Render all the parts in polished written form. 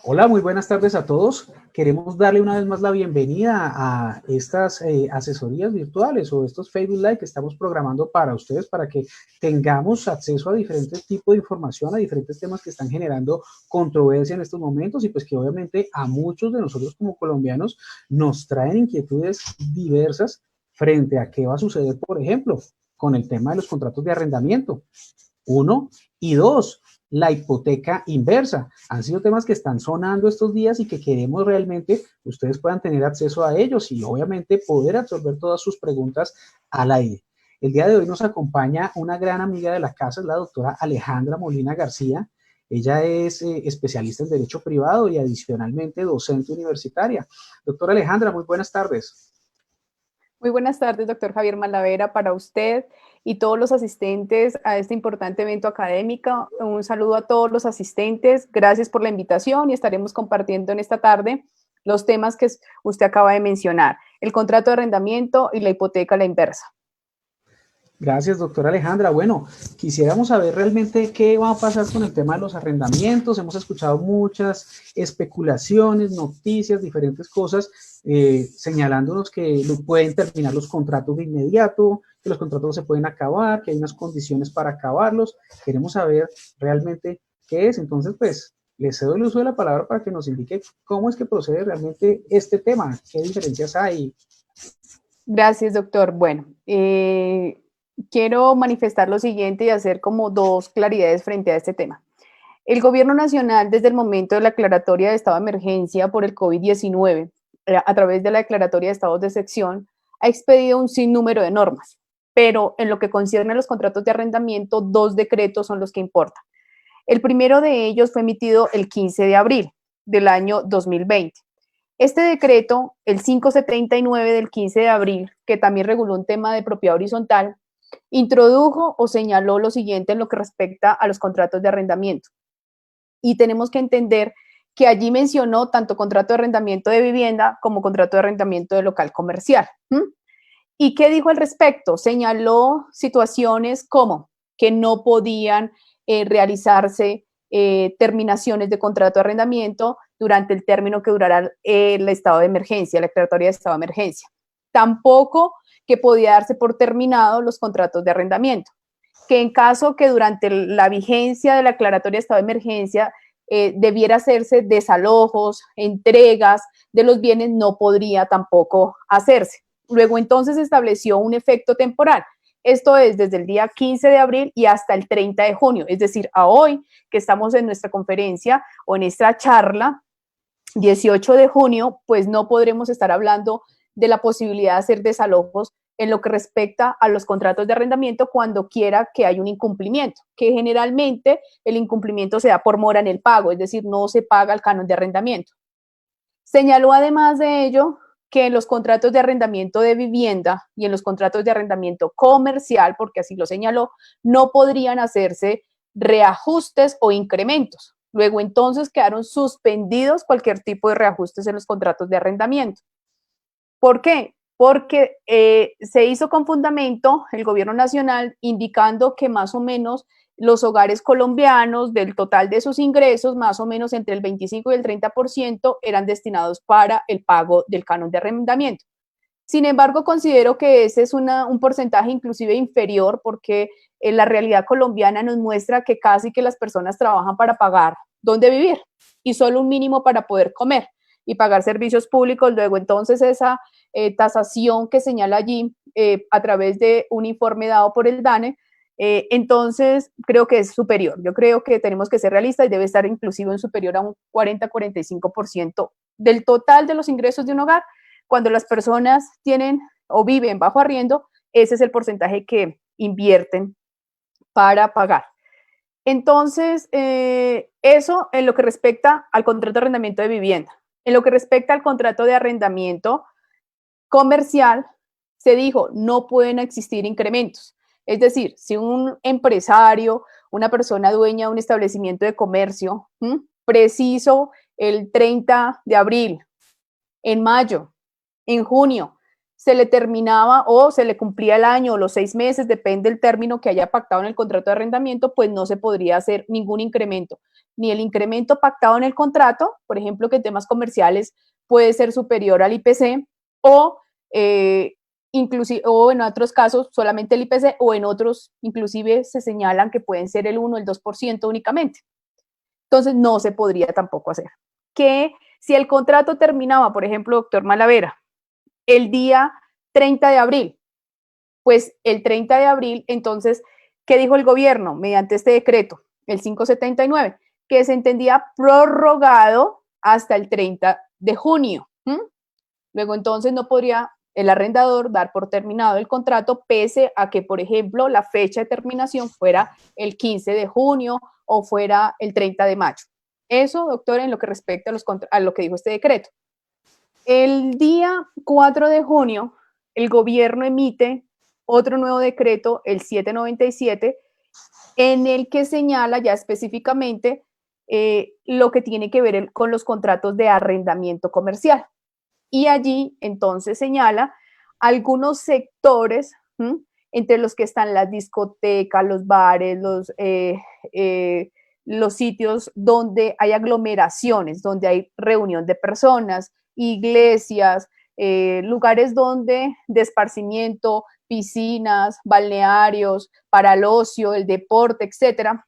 Hola, muy buenas tardes a todos. Queremos darle una vez más la bienvenida a estas asesorías virtuales o estos Facebook Live que estamos programando para ustedes, para que tengamos acceso a diferentes tipos de información, a diferentes temas que están generando controversia en estos momentos y pues que obviamente a muchos de nosotros como colombianos nos traen inquietudes diversas frente a qué va a suceder, por ejemplo, con el tema de los contratos de arrendamiento. Uno, y dos, la hipoteca inversa. Han sido temas que están sonando estos días y que queremos realmente que ustedes puedan tener acceso a ellos y obviamente poder absorber todas sus preguntas al aire. El día de hoy nos acompaña una gran amiga de la casa, es la doctora Alejandra Molina García. Ella es especialista en Derecho Privado y adicionalmente docente universitaria. Doctora Alejandra, muy buenas tardes. Muy buenas tardes, doctor Javier Malavera, para usted y todos los asistentes a este importante evento académico. Un saludo a todos los asistentes. Gracias por la invitación y estaremos compartiendo en esta tarde los temas que usted acaba de mencionar, el contrato de arrendamiento y la hipoteca a la inversa. Gracias, doctora Alejandra. Bueno, quisiéramos saber realmente qué va a pasar con el tema de los arrendamientos. Hemos escuchado muchas especulaciones, noticias, diferentes cosas, señalándonos que no pueden terminar los contratos de inmediato, que los contratos se pueden acabar, que hay unas condiciones para acabarlos. Queremos saber realmente qué es. Entonces, pues, les cedo el uso de la palabra para que nos indique cómo es que procede realmente este tema, qué diferencias hay. Gracias, doctor. Bueno, quiero manifestar lo siguiente y hacer como dos claridades frente a este tema. El gobierno nacional, desde el momento de la declaratoria de estado de emergencia por el COVID-19, a través de la declaratoria de estados de excepción, ha expedido un sinnúmero de normas, pero en lo que concierne a los contratos de arrendamiento, dos decretos son los que importan. El primero de ellos fue emitido el 15 de abril del año 2020. Este decreto, el 579 del 15 de abril, que también reguló un tema de propiedad horizontal, introdujo o señaló lo siguiente en lo que respecta a los contratos de arrendamiento. Y tenemos que entender que allí mencionó tanto contrato de arrendamiento de vivienda como contrato de arrendamiento de local comercial. ¿Y qué dijo al respecto? Señaló situaciones como que no podían realizarse terminaciones de contrato de arrendamiento durante el término que durara el estado de emergencia, la declaratoria de estado de emergencia. Tampoco que podía darse por terminado los contratos de arrendamiento, que en caso que durante la vigencia de la declaratoria de estado de emergencia debiera hacerse desalojos, entregas de los bienes, no podría tampoco hacerse. Luego entonces estableció un efecto temporal. Esto es desde el día 15 de abril y hasta el 30 de junio, es decir, a hoy que estamos en nuestra conferencia o en esta charla, 18 de junio, pues no podremos estar hablando de la posibilidad de hacer desalojos en lo que respecta a los contratos de arrendamiento cuando quiera que haya un incumplimiento, que generalmente el incumplimiento se da por mora en el pago, es decir, no se paga el canon de arrendamiento. Señaló además de ello que en los contratos de arrendamiento de vivienda y en los contratos de arrendamiento comercial, porque así lo señaló, no podrían hacerse reajustes o incrementos. Luego entonces quedaron suspendidos cualquier tipo de reajustes en los contratos de arrendamiento. ¿Por qué? Porque se hizo con fundamento el gobierno nacional indicando que más o menos los hogares colombianos, del total de sus ingresos, más o menos entre el 25 y el 30% eran destinados para el pago del canon de arrendamiento. Sin embargo, considero que ese es un porcentaje inclusive inferior porque la realidad colombiana nos muestra que casi que las personas trabajan para pagar dónde vivir y solo un mínimo para poder comer y pagar servicios públicos. Luego, entonces, esa tasación que señala allí a través de un informe dado por el DANE, entonces creo que es superior. Yo creo que tenemos que ser realistas y debe estar inclusive en superior a un 40-45% del total de los ingresos de un hogar. Cuando las personas tienen o viven bajo arriendo, ese es el porcentaje que invierten para pagar. Entonces, eso en lo que respecta al contrato de arrendamiento de vivienda. En lo que respecta al contrato de arrendamiento comercial, se dijo, no pueden existir incrementos. Es decir, si un empresario, una persona dueña de un establecimiento de comercio, preciso el 30 de abril, en mayo, en junio, se le terminaba o se le cumplía el año o los 6 meses, depende del término que haya pactado en el contrato de arrendamiento, pues no se podría hacer ningún incremento. ni el incremento pactado en el contrato, por ejemplo, que en temas comerciales puede ser superior al IPC, o inclusive, o en otros casos solamente el IPC, o en otros inclusive se señalan que pueden ser el 1 o el 2% únicamente. Entonces no se podría tampoco hacer. Que si el contrato terminaba, por ejemplo, doctor Malavera, el día 30 de abril, pues el 30 de abril, entonces, ¿qué dijo el gobierno mediante este decreto, el 579? Que se entendía prorrogado hasta el 30 de junio. Luego, entonces, no podría el arrendador dar por terminado el contrato, pese a que, por ejemplo, la fecha de terminación fuera el 15 de junio o fuera el 30 de mayo. Eso, doctor, en lo que respecta a lo que dijo este decreto. El día 4 de junio, el gobierno emite otro nuevo decreto, el 797, en el que señala ya específicamente lo que tiene que ver con los contratos de arrendamiento comercial. Y allí entonces señala algunos sectores, entre los que están las discotecas, los bares, los sitios donde hay aglomeraciones, donde hay reunión de personas, iglesias, lugares donde de esparcimiento, piscinas, balnearios, para el ocio, el deporte, etcétera.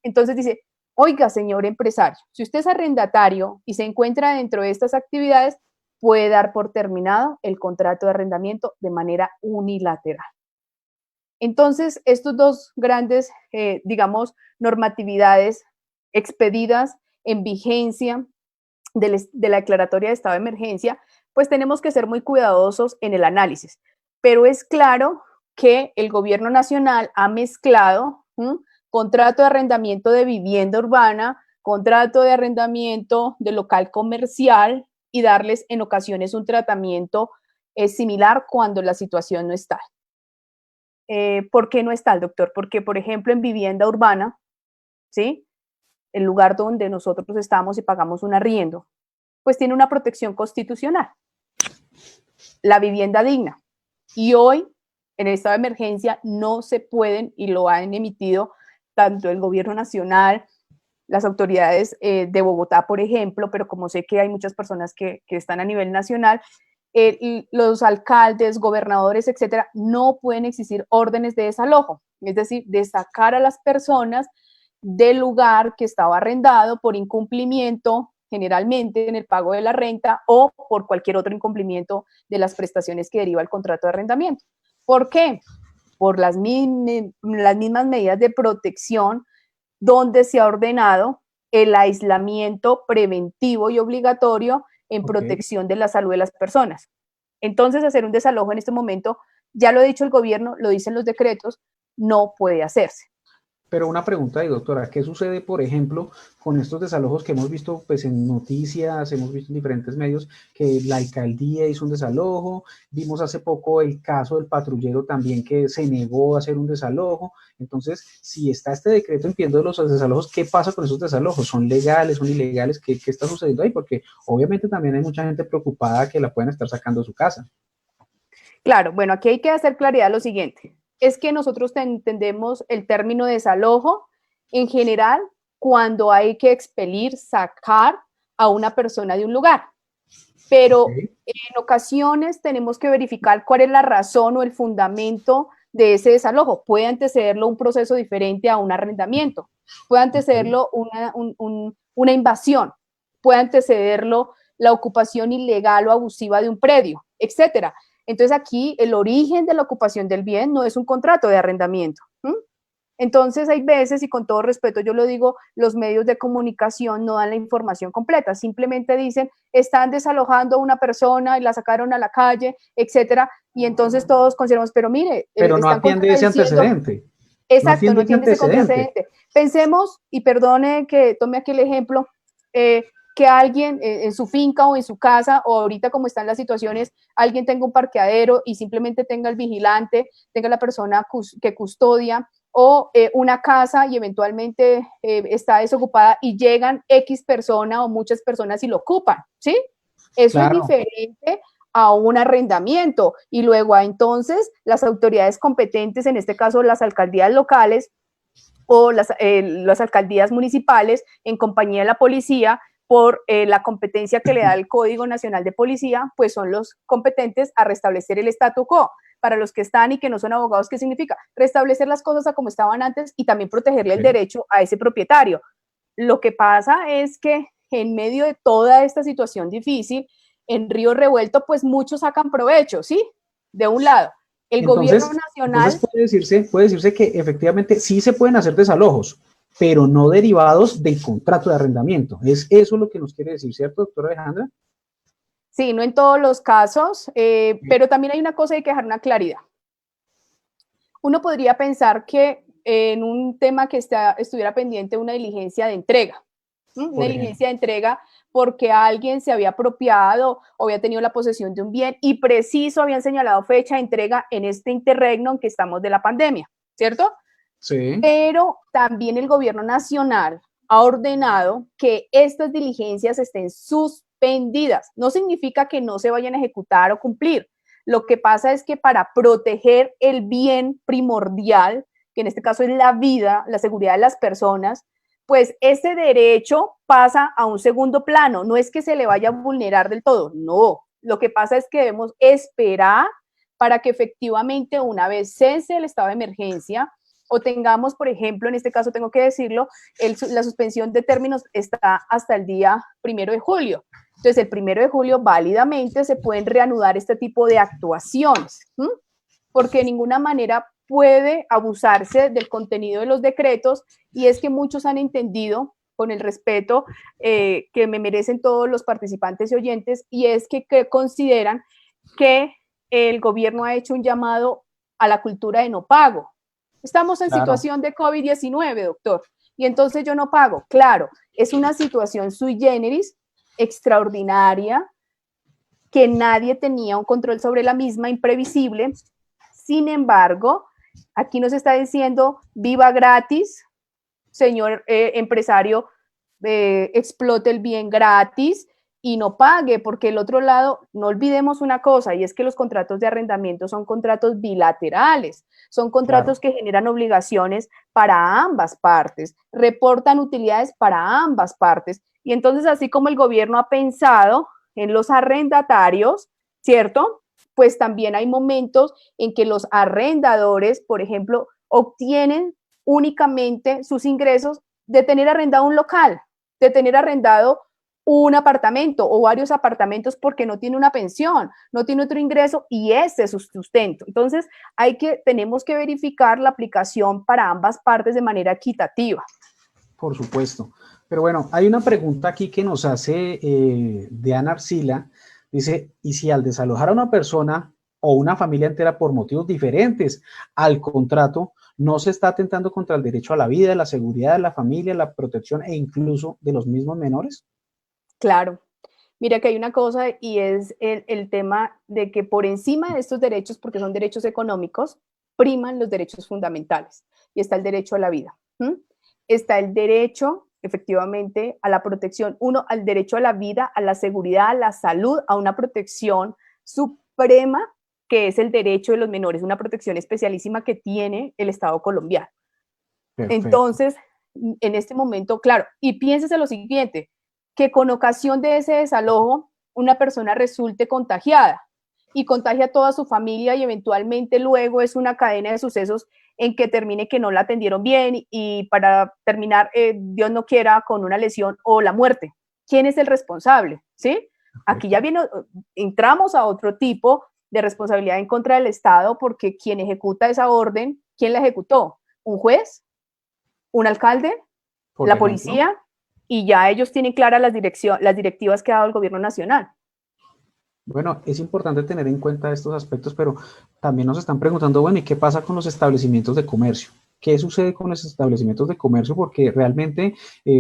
Entonces dice, oiga, señor empresario, si usted es arrendatario y se encuentra dentro de estas actividades, puede dar por terminado el contrato de arrendamiento de manera unilateral. Entonces, estos dos grandes, digamos, normatividades expedidas en vigencia de la declaratoria de estado de emergencia, pues tenemos que ser muy cuidadosos en el análisis. Pero es claro que el gobierno nacional ha mezclado contrato de arrendamiento de vivienda urbana, contrato de arrendamiento de local comercial y darles en ocasiones un tratamiento similar cuando la situación no está. ¿Por qué no está el doctor? Porque, por ejemplo, en vivienda urbana, ¿sí? El lugar donde nosotros estamos y pagamos un arriendo, pues tiene una protección constitucional, la vivienda digna. Y hoy, en el estado de emergencia, no se pueden, y lo han emitido tanto el gobierno nacional, las autoridades de Bogotá, por ejemplo, pero como sé que hay muchas personas que están a nivel nacional, los alcaldes, gobernadores, etcétera, no pueden existir órdenes de desalojo, es decir, de sacar a las personas del lugar que estaba arrendado por incumplimiento, generalmente en el pago de la renta o por cualquier otro incumplimiento de las prestaciones que deriva el contrato de arrendamiento. ¿Por qué? Por las mismas medidas de protección donde se ha ordenado el aislamiento preventivo y obligatorio en protección de la salud de las personas. Entonces, hacer un desalojo en este momento, ya lo ha dicho el gobierno, lo dicen los decretos, no puede hacerse. Pero una pregunta ahí, doctora, ¿qué sucede, por ejemplo, con estos desalojos que hemos visto pues, en noticias, hemos visto en diferentes medios, que la alcaldía hizo un desalojo, vimos hace poco el caso del patrullero también que se negó a hacer un desalojo? Entonces, si está este decreto impidiendo los desalojos, ¿qué pasa con esos desalojos? ¿Son legales, son ilegales? ¿Qué está sucediendo ahí? Porque obviamente también hay mucha gente preocupada que la pueden estar sacando de su casa. Claro, bueno, aquí hay que hacer claridad lo siguiente. Es que nosotros entendemos el término desalojo en general cuando hay que expelir, sacar a una persona de un lugar. Pero en ocasiones tenemos que verificar cuál es la razón o el fundamento de ese desalojo. Puede antecederlo un proceso diferente a un arrendamiento, puede antecederlo una invasión, puede antecederlo la ocupación ilegal o abusiva de un predio, etcétera. Entonces aquí el origen de la ocupación del bien no es un contrato de arrendamiento. Entonces hay veces, y con todo respeto yo lo digo, los medios de comunicación no dan la información completa, simplemente dicen, están desalojando a una persona y la sacaron a la calle, etcétera, y entonces todos consideramos, pero mire, pero no atiende ese antecedente. Exacto, no atiende ese antecedente. Pensemos, y perdone que tome aquí el ejemplo, que alguien en su finca o en su casa, o ahorita como están las situaciones, alguien tenga un parqueadero y simplemente tenga el vigilante, tenga la persona que custodia, o una casa y eventualmente está desocupada y llegan X persona o muchas personas y lo ocupan, ¿sí? Eso es diferente a un arrendamiento y luego entonces las autoridades competentes, en este caso las alcaldías locales, o las alcaldías municipales en compañía de la policía, por la competencia que le da el Código Nacional de Policía, pues son los competentes a restablecer el statu quo. Para los que están y que no son abogados, ¿qué significa? Restablecer las cosas a como estaban antes y también protegerle el derecho a ese propietario. Lo que pasa es que en medio de toda esta situación difícil, en Río Revuelto, pues muchos sacan provecho, ¿sí? De un lado, el gobierno nacional... Entonces puede decirse que efectivamente sí se pueden hacer desalojos, pero no derivados del contrato de arrendamiento. ¿Es eso lo que nos quiere decir, cierto, doctora Alejandra? Sí, no en todos los casos, pero también hay una cosa, hay que dejar una claridad. Uno podría pensar que en un tema que estuviera pendiente una diligencia de entrega, una diligencia de entrega porque alguien se había apropiado o había tenido la posesión de un bien y preciso habían señalado fecha de entrega en este interregno en que estamos de la pandemia, ¿cierto? Sí. Pero también el gobierno nacional ha ordenado que estas diligencias estén suspendidas. No significa que no se vayan a ejecutar o cumplir. Lo que pasa es que para proteger el bien primordial, que en este caso es la vida, la seguridad de las personas, pues ese derecho pasa a un segundo plano. No es que se le vaya a vulnerar del todo, no. Lo que pasa es que debemos esperar para que efectivamente una vez cese el estado de emergencia, o tengamos, por ejemplo, en este caso tengo que decirlo, la suspensión de términos está hasta el día 1 de julio. Entonces, el 1 de julio válidamente se pueden reanudar este tipo de actuaciones, porque de ninguna manera puede abusarse del contenido de los decretos, y es que muchos han entendido, con el respeto que me merecen todos los participantes y oyentes, y es que consideran que el gobierno ha hecho un llamado a la cultura de no pago. Estamos en situación de COVID-19, doctor, y entonces yo no pago. Claro, es una situación sui generis, extraordinaria, que nadie tenía un control sobre la misma, imprevisible. Sin embargo, aquí nos está diciendo, viva gratis, señor empresario, explote el bien gratis y no pague, porque el otro lado, no olvidemos una cosa, y es que los contratos de arrendamiento son contratos bilaterales, son contratos que generan obligaciones para ambas partes, reportan utilidades para ambas partes, y entonces así como el gobierno ha pensado en los arrendatarios, ¿cierto? Pues también hay momentos en que los arrendadores, por ejemplo, obtienen únicamente sus ingresos de tener arrendado un local, de tener arrendado un apartamento o varios apartamentos porque no tiene una pensión, no tiene otro ingreso y ese es su sustento. Entonces, tenemos que verificar la aplicación para ambas partes de manera equitativa. Por supuesto. Pero bueno, hay una pregunta aquí que nos hace Diana Arcila. Dice, ¿y si al desalojar a una persona o una familia entera por motivos diferentes al contrato, no se está atentando contra el derecho a la vida, la seguridad de la familia, la protección e incluso de los mismos menores? Claro. Mira que hay una cosa y es el tema de que por encima de estos derechos, porque son derechos económicos, priman los derechos fundamentales y está el derecho a la vida. Está el derecho, efectivamente, a la protección. Uno, al derecho a la vida, a la seguridad, a la salud, a una protección suprema, que es el derecho de los menores, una protección especialísima que tiene el Estado colombiano. Perfecto. Entonces, en este momento, claro, y piénsese lo siguiente, que con ocasión de ese desalojo, una persona resulte contagiada y contagia a toda su familia y eventualmente luego es una cadena de sucesos en que termine que no la atendieron bien y para terminar, Dios no quiera, con una lesión o la muerte. ¿Quién es el responsable? ¿Sí? Aquí ya entramos a otro tipo de responsabilidad en contra del Estado porque quien ejecuta esa orden, ¿quién la ejecutó? ¿Un juez? ¿Un alcalde? ¿La policía? Y ya ellos tienen claras las directivas que ha dado el gobierno nacional. Bueno, es importante tener en cuenta estos aspectos, pero también nos están preguntando, bueno, ¿y qué pasa con los establecimientos de comercio? ¿Qué sucede con los establecimientos de comercio? Porque realmente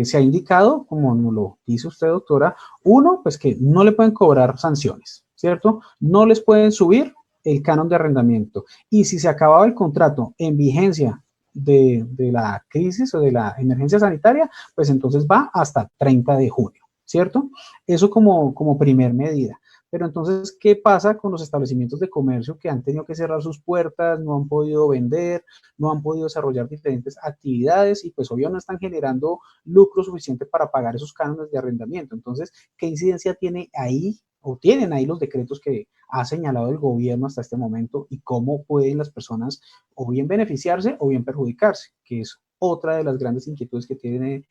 se ha indicado, como nos lo dice usted, doctora, uno, pues que no le pueden cobrar sanciones, ¿cierto? No les pueden subir el canon de arrendamiento. Y si se acababa el contrato en vigencia de la crisis o de la emergencia sanitaria, pues entonces va hasta 30 de junio, ¿cierto? Eso como primer medida. Pero entonces, ¿qué pasa con los establecimientos de comercio que han tenido que cerrar sus puertas, no han podido vender, no han podido desarrollar diferentes actividades y pues obvio no están generando lucro suficiente para pagar esos cánones de arrendamiento? Entonces, ¿qué incidencia tiene ahí o tienen ahí los decretos que ha señalado el gobierno hasta este momento y cómo pueden las personas o bien beneficiarse o bien perjudicarse, que es otra de las grandes inquietudes que tienen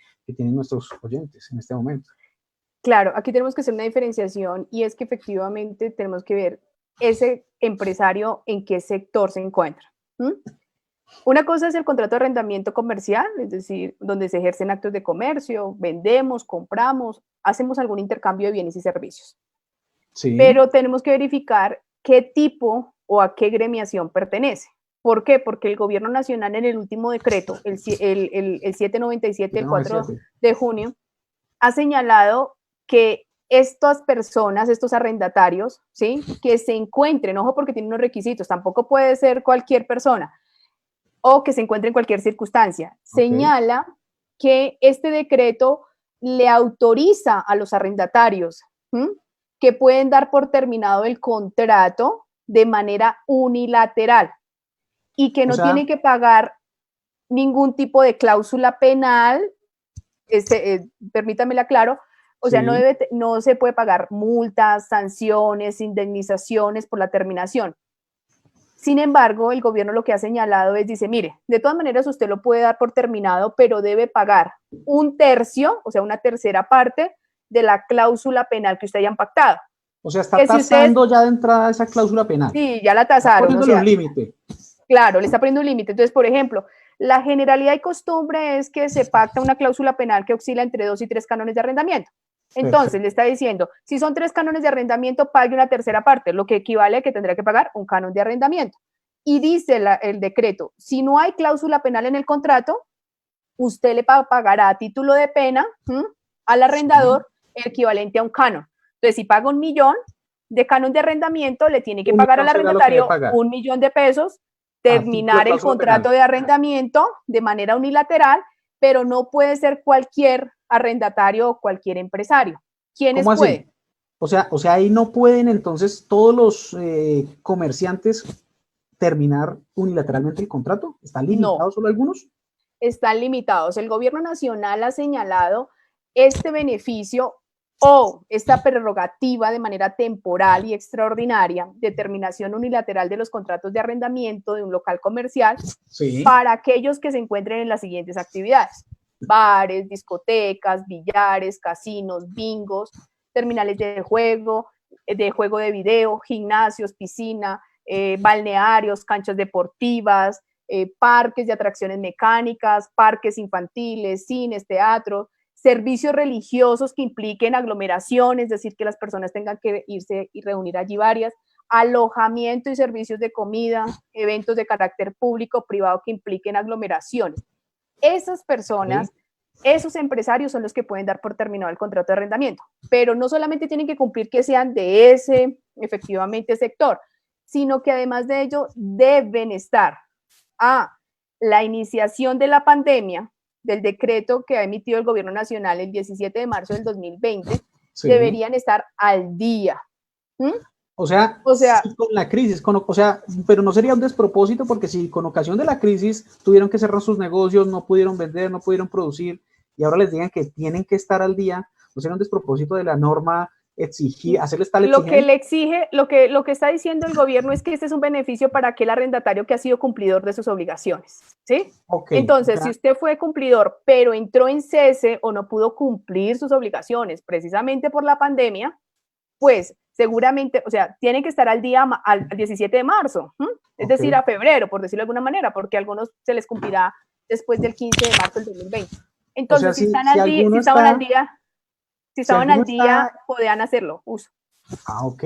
nuestros oyentes en este momento? Claro, aquí tenemos que hacer una diferenciación y es que efectivamente tenemos que ver ese empresario en qué sector se encuentra. ¿Mm? Una cosa es el contrato de arrendamiento comercial, es decir, donde se ejercen actos de comercio, vendemos, compramos, hacemos algún intercambio de bienes y servicios. Sí. Pero tenemos que verificar qué tipo o a qué gremiación pertenece. ¿Por qué? Porque el gobierno nacional en el último decreto, el 797 del 4 de junio, ha señalado que estas personas, estos arrendatarios, ¿sí? Que se encuentren, ojo porque tienen unos requisitos, tampoco puede ser cualquier persona, o que se encuentre en cualquier circunstancia. Señala que este decreto le autoriza a los arrendatarios que pueden dar por terminado el contrato de manera unilateral y que no tienen que pagar ningún tipo de cláusula penal, permítame aclaro, o sea, no se puede pagar multas, sanciones, indemnizaciones por la terminación. Sin embargo, el gobierno lo que ha señalado es, dice, mire, de todas maneras usted lo puede dar por terminado, pero debe pagar un tercio, o sea, una tercera parte de la cláusula penal que usted hayan pactado. O sea, está tasando ya de entrada esa cláusula penal. Sí, ya la tasaron. Está poniéndole un límite. Claro, le está poniendo un límite. Entonces, por ejemplo, la generalidad y costumbre es que se pacta una cláusula penal que oscila entre 2 y 3 cánones de arrendamiento. Entonces, le está diciendo, si son 3 cánones de arrendamiento, pague una tercera parte, lo que equivale a que tendrá que pagar un canon de arrendamiento. Y dice el decreto, si no hay cláusula penal en el contrato, usted le pagará a título de pena al arrendador el equivalente a un canon. Entonces, si paga 1 millón de canon de arrendamiento, le tiene que pagar al arrendatario 1 millón de pesos, terminar el contrato de arrendamiento de manera unilateral, pero no puede ser cualquier arrendatario o cualquier empresario. ¿Quiénes pueden? O sea, ahí no pueden entonces todos los comerciantes terminar unilateralmente el contrato. ¿Están limitados solo algunos? Están limitados. El gobierno nacional ha señalado este beneficio o esta prerrogativa de manera temporal y extraordinaria de terminación unilateral de los contratos de arrendamiento de un local comercial para aquellos que se encuentren en las siguientes actividades: bares, discotecas, billares, casinos, bingos, terminales de juego de video, gimnasios, piscina, balnearios, canchas deportivas, parques de atracciones mecánicas, parques infantiles, cines, teatros, servicios religiosos que impliquen aglomeraciones, es decir, que las personas tengan que irse y reunir allí varias, alojamiento y servicios de comida, eventos de carácter público, privado que impliquen aglomeraciones. Esas personas, esos empresarios son los que pueden dar por terminado el contrato de arrendamiento, pero no solamente tienen que cumplir que sean de ese, efectivamente, sector, sino que además de ello deben estar a la iniciación de la pandemia, del decreto que ha emitido el gobierno nacional el 17 de marzo del 2020, deberían estar al día. O sea, sí, con la crisis, pero no sería un despropósito porque si con ocasión de la crisis tuvieron que cerrar sus negocios, no pudieron vender, no pudieron producir y ahora les digan que tienen que estar al día, ¿no sería un despropósito de la norma exigir, hacerles tal exigencia? Lo que le exige, lo que está diciendo el gobierno es que este es un beneficio para aquel arrendatario que ha sido cumplidor de sus obligaciones, ¿sí? Entonces, si usted fue cumplidor, pero entró en cese o no pudo cumplir sus obligaciones precisamente por la pandemia, pues seguramente, o sea, tienen que estar al día al 17 de marzo, es decir, a febrero, por decirlo de alguna manera, porque a algunos se les cumplirá después del 15 de marzo del 2020. Entonces, si estaban al día, podían hacerlo, uso. O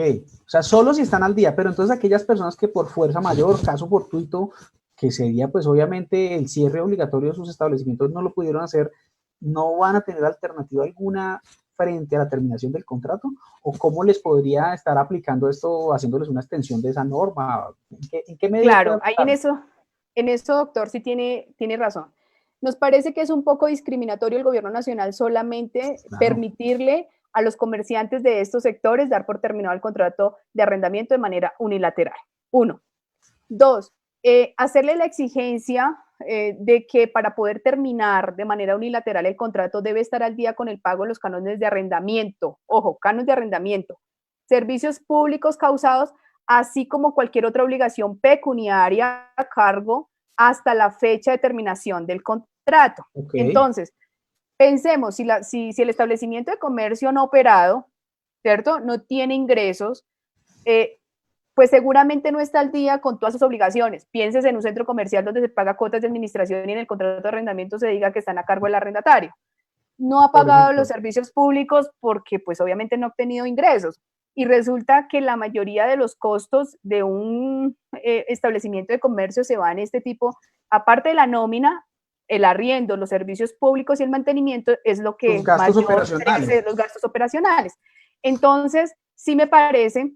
sea, solo si están al día, pero entonces aquellas personas que por fuerza mayor, caso fortuito, que sería pues obviamente el cierre obligatorio de sus establecimientos, no lo pudieron hacer, ¿no van a tener alternativa alguna frente a la terminación del contrato? ¿O cómo les podría estar aplicando esto, haciéndoles una extensión de esa norma? ¿En qué medida? Claro, ahí en eso, doctor, sí tiene razón. Nos parece que es un poco discriminatorio el gobierno nacional solamente permitirle a los comerciantes de estos sectores dar por terminado el contrato de arrendamiento de manera unilateral. 1. 2. Hacerle la exigencia de que para poder terminar de manera unilateral el contrato debe estar al día con el pago de los cánones de arrendamiento. Ojo, cánones de arrendamiento. Servicios públicos causados, así como cualquier otra obligación pecuniaria a cargo hasta la fecha de terminación del contrato. Okay. Entonces, pensemos, si el establecimiento de comercio no operado, ¿cierto?, no tiene ingresos, pues seguramente no está al día con todas sus obligaciones. Pienses en un centro comercial donde se paga cuotas de administración y en el contrato de arrendamiento se diga que están a cargo del arrendatario. No ha pagado los servicios públicos porque pues obviamente no ha obtenido ingresos. Y resulta que la mayoría de los costos de un establecimiento de comercio se van en este tipo, aparte de la nómina, el arriendo, los servicios públicos y el mantenimiento es lo que los gastos operacionales. Los gastos operacionales. Entonces, sí me parece,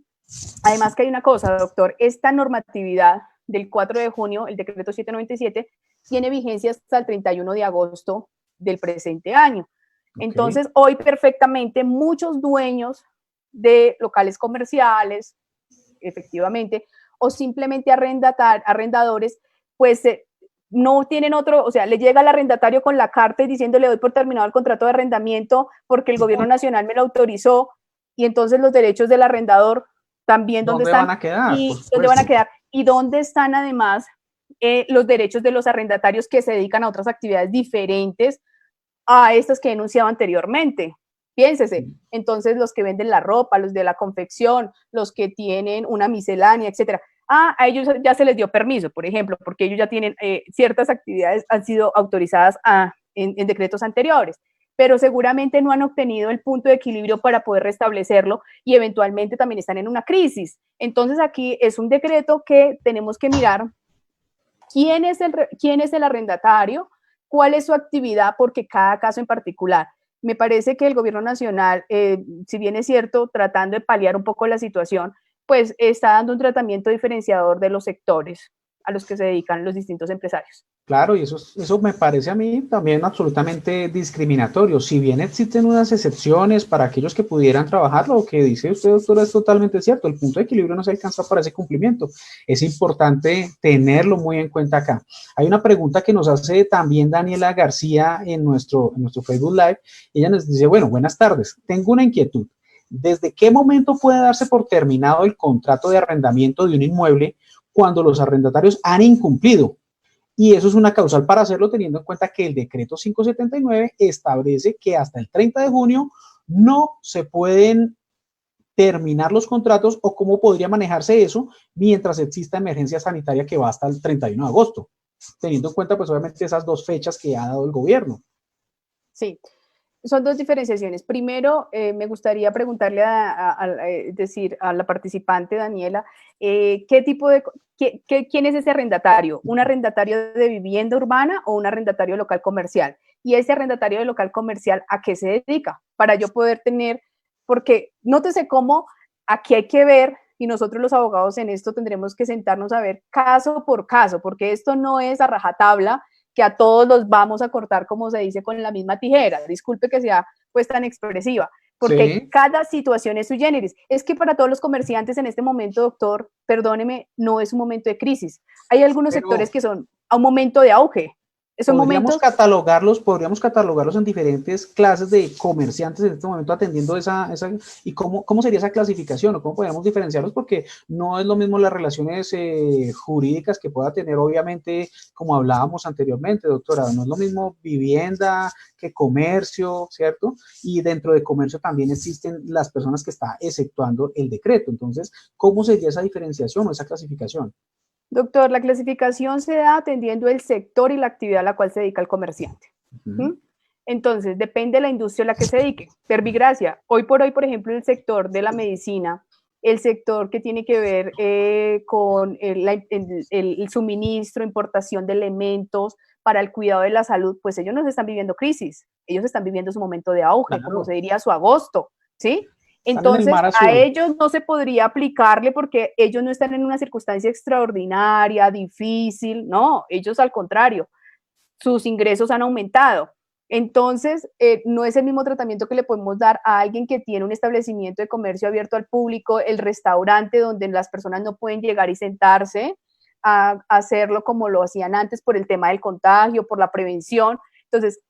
además que hay una cosa, doctor, esta normatividad del 4 de junio, el decreto 797, tiene vigencia hasta el 31 de agosto del presente año. Okay. Entonces, hoy perfectamente muchos dueños de locales comerciales, efectivamente, o simplemente arrendadores, pues no tienen otro, o sea, le llega al arrendatario con la carta y diciendo le doy por terminado el contrato de arrendamiento porque el gobierno nacional me lo autorizó, y entonces los derechos del arrendador también, ¿dónde están? Van a quedar? Y ¿dónde van a quedar? Y dónde están además los derechos de los arrendatarios que se dedican a otras actividades diferentes a estas que he enunciado anteriormente. Piénsese, entonces los que venden la ropa, los de la confección, los que tienen una miscelánea, etcétera. A ellos ya se les dio permiso, por ejemplo, porque ellos ya tienen ciertas actividades, han sido autorizadas en decretos anteriores, pero seguramente no han obtenido el punto de equilibrio para poder restablecerlo y eventualmente también están en una crisis. Entonces aquí es un decreto que tenemos que mirar quién es el arrendatario, cuál es su actividad, porque cada caso en particular. Me parece que el gobierno nacional, si bien es cierto, tratando de paliar un poco la situación, pues está dando un tratamiento diferenciador de los sectores a los que se dedican los distintos empresarios. Claro, y eso me parece a mí también absolutamente discriminatorio. Si bien existen unas excepciones para aquellos que pudieran trabajar, lo que dice usted, doctora, es totalmente cierto. El punto de equilibrio no se alcanza para ese cumplimiento. Es importante tenerlo muy en cuenta acá. Hay una pregunta que nos hace también Daniela García en nuestro Facebook Live. Ella nos dice, bueno, buenas tardes. Tengo una inquietud. ¿Desde qué momento puede darse por terminado el contrato de arrendamiento de un inmueble cuando los arrendatarios han incumplido? Y eso es una causal para hacerlo, teniendo en cuenta que el decreto 579 establece que hasta el 30 de junio no se pueden terminar los contratos, o cómo podría manejarse eso mientras exista emergencia sanitaria que va hasta el 31 de agosto, teniendo en cuenta pues obviamente esas dos fechas que ha dado el gobierno. Sí. Son dos diferenciaciones. Primero, me gustaría preguntarle a la participante, Daniela, ¿quién es ese arrendatario? ¿Un arrendatario de vivienda urbana o un arrendatario local comercial? Y ese arrendatario de local comercial, ¿a qué se dedica? Para yo poder tener, porque nótese cómo aquí hay que ver, y nosotros los abogados en esto tendremos que sentarnos a ver caso por caso, porque esto no es a rajatabla, que a todos los vamos a cortar, como se dice, con la misma tijera. Disculpe que sea pues tan expresiva, porque sí, cada situación es sui generis. Es que para todos los comerciantes en este momento, doctor, perdóneme, no es un momento de crisis. Hay algunos sectores que son a un momento de auge. Podríamos catalogarlos en diferentes clases de comerciantes en este momento atendiendo y cómo sería esa clasificación, o cómo podríamos diferenciarlos, porque no es lo mismo las relaciones jurídicas que pueda tener, obviamente, como hablábamos anteriormente, doctora, no es lo mismo vivienda que comercio, ¿cierto? Y dentro de comercio también existen las personas que está exceptuando el decreto. Entonces, ¿cómo sería esa diferenciación o esa clasificación? Doctor, la clasificación se da atendiendo el sector y la actividad a la cual se dedica el comerciante. Entonces, depende de la industria a la que se dedique. Verbigracia, hoy, por ejemplo, el sector de la medicina, el sector que tiene que ver con el suministro, importación de elementos para el cuidado de la salud, pues ellos no están viviendo crisis, ellos están viviendo su momento de auge, claro, como se diría su agosto, ¿sí? Entonces, a ellos no se podría aplicarle porque ellos no están en una circunstancia extraordinaria, difícil, no, ellos al contrario, sus ingresos han aumentado. Entonces, no es el mismo tratamiento que le podemos dar a alguien que tiene un establecimiento de comercio abierto al público, el restaurante donde las personas no pueden llegar y sentarse, a hacerlo como lo hacían antes por el tema del contagio, por la prevención. Entonces,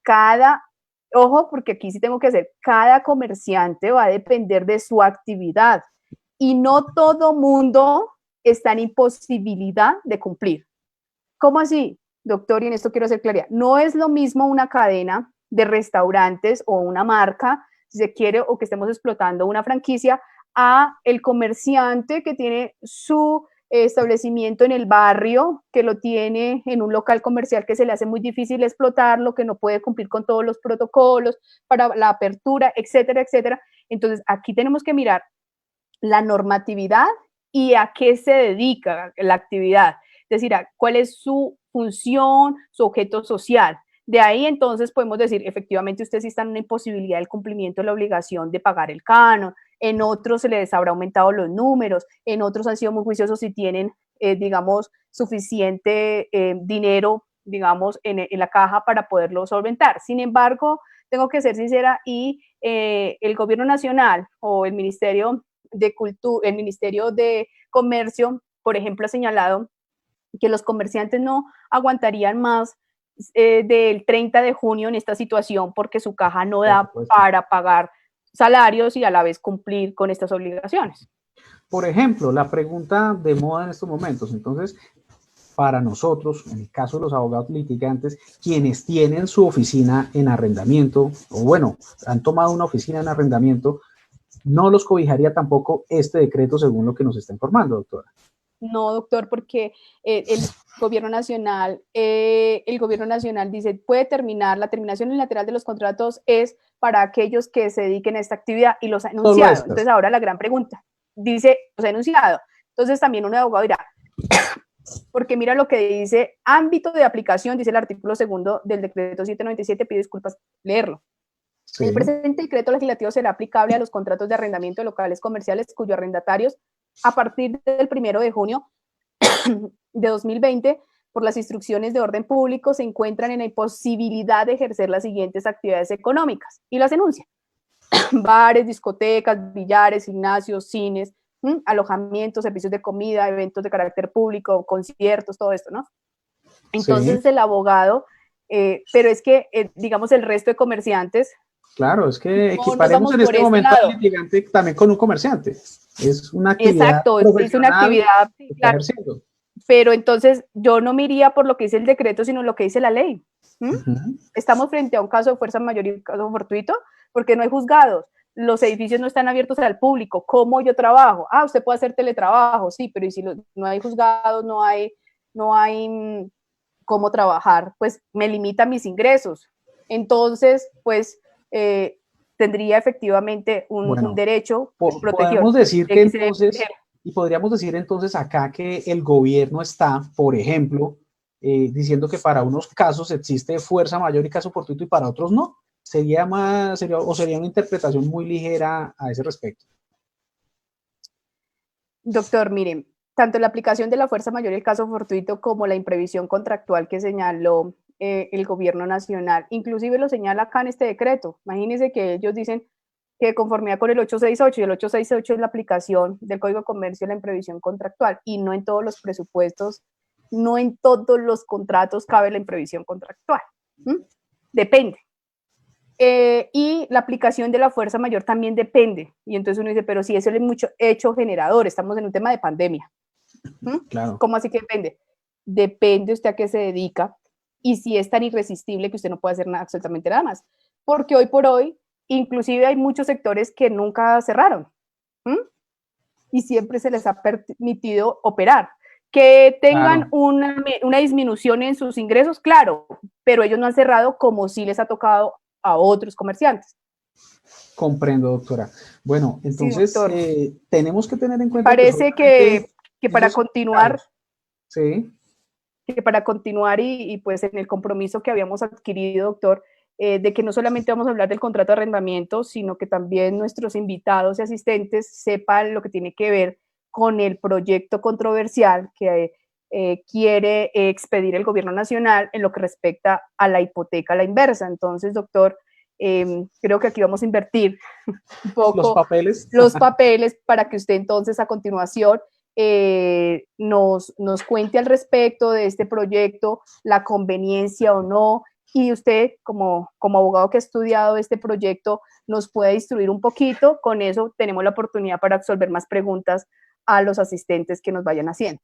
ojo, porque aquí sí tengo que hacer, cada comerciante va a depender de su actividad y no todo mundo está en imposibilidad de cumplir. ¿Cómo así? Doctor, y en esto quiero hacer claridad, no es lo mismo una cadena de restaurantes o una marca, si se quiere, o que estemos explotando una franquicia, a el comerciante que tiene su establecimiento en el barrio, que lo tiene en un local comercial que se le hace muy difícil explotarlo, que no puede cumplir con todos los protocolos para la apertura, etcétera, etcétera. Entonces, aquí tenemos que mirar la normatividad y a qué se dedica la actividad. Es decir, cuál es su función, su objeto social. De ahí entonces podemos decir, efectivamente usted sí está en una imposibilidad del cumplimiento de la obligación de pagar el canon, en otros se les habrá aumentado los números, en otros han sido muy juiciosos si tienen, digamos, suficiente dinero, digamos, en la caja para poderlo solventar. Sin embargo, tengo que ser sincera y el gobierno nacional o el Ministerio de Cultura, el Ministerio de Comercio, por ejemplo, ha señalado que los comerciantes no aguantarían más del 30 de junio en esta situación porque su caja no da para pagar salarios y a la vez cumplir con estas obligaciones. Por ejemplo, la pregunta de moda en estos momentos, entonces, para nosotros, en el caso de los abogados litigantes, quienes tienen su oficina en arrendamiento, o bueno, han tomado una oficina en arrendamiento, no los cobijaría tampoco este decreto según lo que nos está informando, doctora. No, doctor, porque el gobierno nacional dice, puede terminar, la terminación unilateral de los contratos es para aquellos que se dediquen a esta actividad y los ha enunciado. Entonces ahora la gran pregunta, dice, los ha enunciado. Entonces también un abogado dirá, porque mira lo que dice, ámbito de aplicación, dice el artículo 2 del decreto 797, pido disculpas, leerlo. Sí. El presente decreto legislativo será aplicable a los contratos de arrendamiento de locales comerciales cuyos arrendatarios a partir del 1 de junio de 2020, por las instrucciones de orden público, se encuentran en la imposibilidad de ejercer las siguientes actividades económicas y las enuncian. Bares, discotecas, billares, gimnasios, cines, alojamientos, servicios de comida, eventos de carácter público, conciertos, todo esto, ¿no? Entonces sí. El abogado, pero es que, digamos, el resto de comerciantes. Claro, es que equiparemos en este momento al litigante también con un comerciante. Es una actividad. Exacto, es una actividad, claro, pero entonces yo no me iría por lo que dice el decreto, sino lo que dice la ley. Estamos frente a un caso de fuerza mayor y un caso fortuito, porque no hay juzgados, los edificios no están abiertos al público. ¿Cómo yo trabajo? Ah, usted puede hacer teletrabajo, sí, pero ¿y si no hay juzgados, no hay cómo trabajar? Pues me limita mis ingresos. Entonces, pues tendría efectivamente un derecho de protección. Podemos decir que entonces, y podríamos decir entonces acá que el gobierno está, por ejemplo, diciendo que para unos casos existe fuerza mayor y caso fortuito y para otros no. Sería una interpretación muy ligera a ese respecto. Doctor, miren, tanto la aplicación de la fuerza mayor y el caso fortuito como la imprevisión contractual que señaló el gobierno nacional, inclusive lo señala acá en este decreto. Imagínense que ellos dicen que conformidad con el 868, y el 868 es la aplicación del Código de Comercio, la imprevisión contractual, y no en todos los presupuestos, no en todos los contratos cabe la imprevisión contractual. Depende. Y la aplicación de la fuerza mayor también depende. Y entonces uno dice, pero si eso es mucho hecho generador, estamos en un tema de pandemia. Claro. ¿Cómo así que depende? Depende usted a qué se dedica y si es tan irresistible que usted no puede hacer nada, absolutamente nada más. Porque hoy por hoy, inclusive hay muchos sectores que nunca cerraron y siempre se les ha permitido operar. Que tengan una disminución en sus ingresos, claro, pero ellos no han cerrado como sí les ha tocado a otros comerciantes. Comprendo, doctora. Bueno, entonces sí, tenemos que tener en cuenta. Parece que para continuar, sí, que para continuar y pues en el compromiso que habíamos adquirido, doctor, de que no solamente vamos a hablar del contrato de arrendamiento, sino que también nuestros invitados y asistentes sepan lo que tiene que ver con el proyecto controversial que quiere expedir el gobierno nacional en lo que respecta a la hipoteca a la inversa. Entonces, doctor, creo que aquí vamos a invertir un poco los papeles para que usted entonces a continuación nos cuente al respecto de este proyecto, la conveniencia o no, y usted como abogado que ha estudiado este proyecto nos puede instruir un poquito. Con eso tenemos la oportunidad para resolver más preguntas a los asistentes que nos vayan haciendo.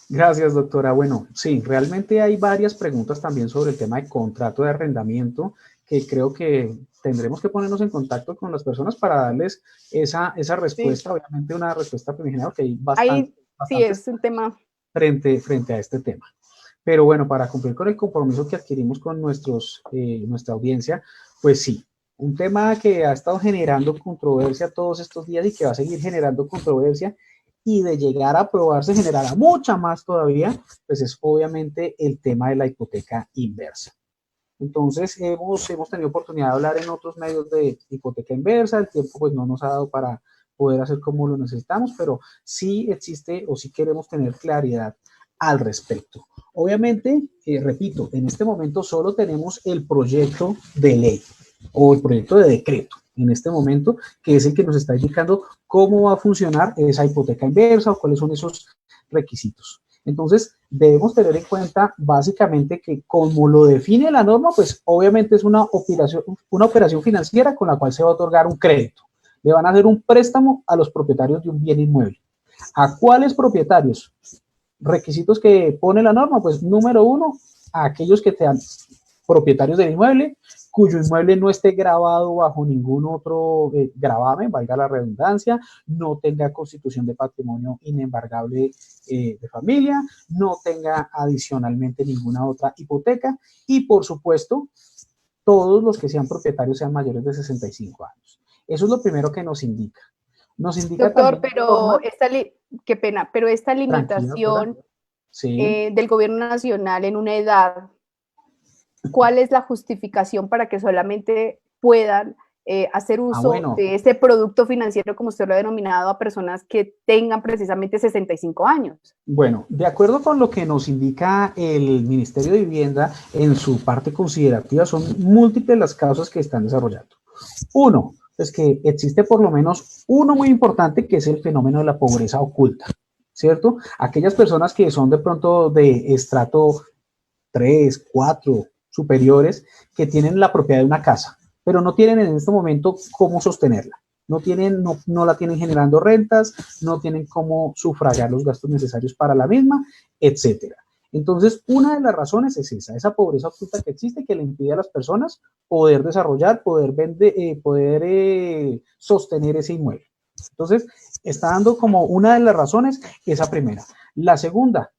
Gracias, doctora. Bueno, sí, realmente hay varias preguntas también sobre el tema de contrato de arrendamiento que creo que tendremos que ponernos en contacto con las personas para darles esa respuesta, sí. Obviamente una respuesta primigenal, que hay bastante, sí, es un tema frente a este tema. Pero bueno, para cumplir con el compromiso que adquirimos con nuestra audiencia, pues sí, un tema que ha estado generando controversia todos estos días y que va a seguir generando controversia, y de llegar a aprobarse generará mucha más todavía, pues es obviamente el tema de la hipoteca inversa. Entonces hemos tenido oportunidad de hablar en otros medios de hipoteca inversa, el tiempo pues no nos ha dado para poder hacer como lo necesitamos, pero sí existe o sí queremos tener claridad al respecto. Obviamente, repito, en este momento solo tenemos el proyecto de ley o el proyecto de decreto en este momento, que es el que nos está indicando cómo va a funcionar esa hipoteca inversa o cuáles son esos requisitos. Entonces, debemos tener en cuenta básicamente que como lo define la norma, pues obviamente es una operación financiera con la cual se va a otorgar un crédito. Le van a hacer un préstamo a los propietarios de un bien inmueble. ¿A cuáles propietarios? Requisitos que pone la norma, pues número uno, a aquellos que sean propietarios del inmueble, cuyo inmueble no esté grabado bajo ningún otro gravamen, valga la redundancia, no tenga constitución de patrimonio inembargable de familia, no tenga adicionalmente ninguna otra hipoteca y, por supuesto, todos los que sean propietarios sean mayores de 65 años. Eso es lo primero que nos indica. Nos indica doctor, también, pero qué pena, pero esta limitación sí. Del gobierno nacional en una edad, ¿cuál es la justificación para que solamente puedan hacer uso de este producto financiero, como usted lo ha denominado, a personas que tengan precisamente 65 años? Bueno, de acuerdo con lo que nos indica el Ministerio de Vivienda en su parte considerativa, son múltiples las causas que están desarrollando. Uno, es que existe por lo menos uno muy importante, que es el fenómeno de la pobreza oculta, ¿cierto? Aquellas personas que son de pronto de estrato 3, 4, superiores, que tienen la propiedad de una casa, pero no tienen en este momento cómo sostenerla. No la tienen generando rentas, no tienen cómo sufragar los gastos necesarios para la misma, etcétera. Entonces, una de las razones es esa pobreza oculta que existe, que le impide a las personas poder desarrollar, poder vender, sostener ese inmueble. Entonces, está dando como una de las razones esa primera. La segunda,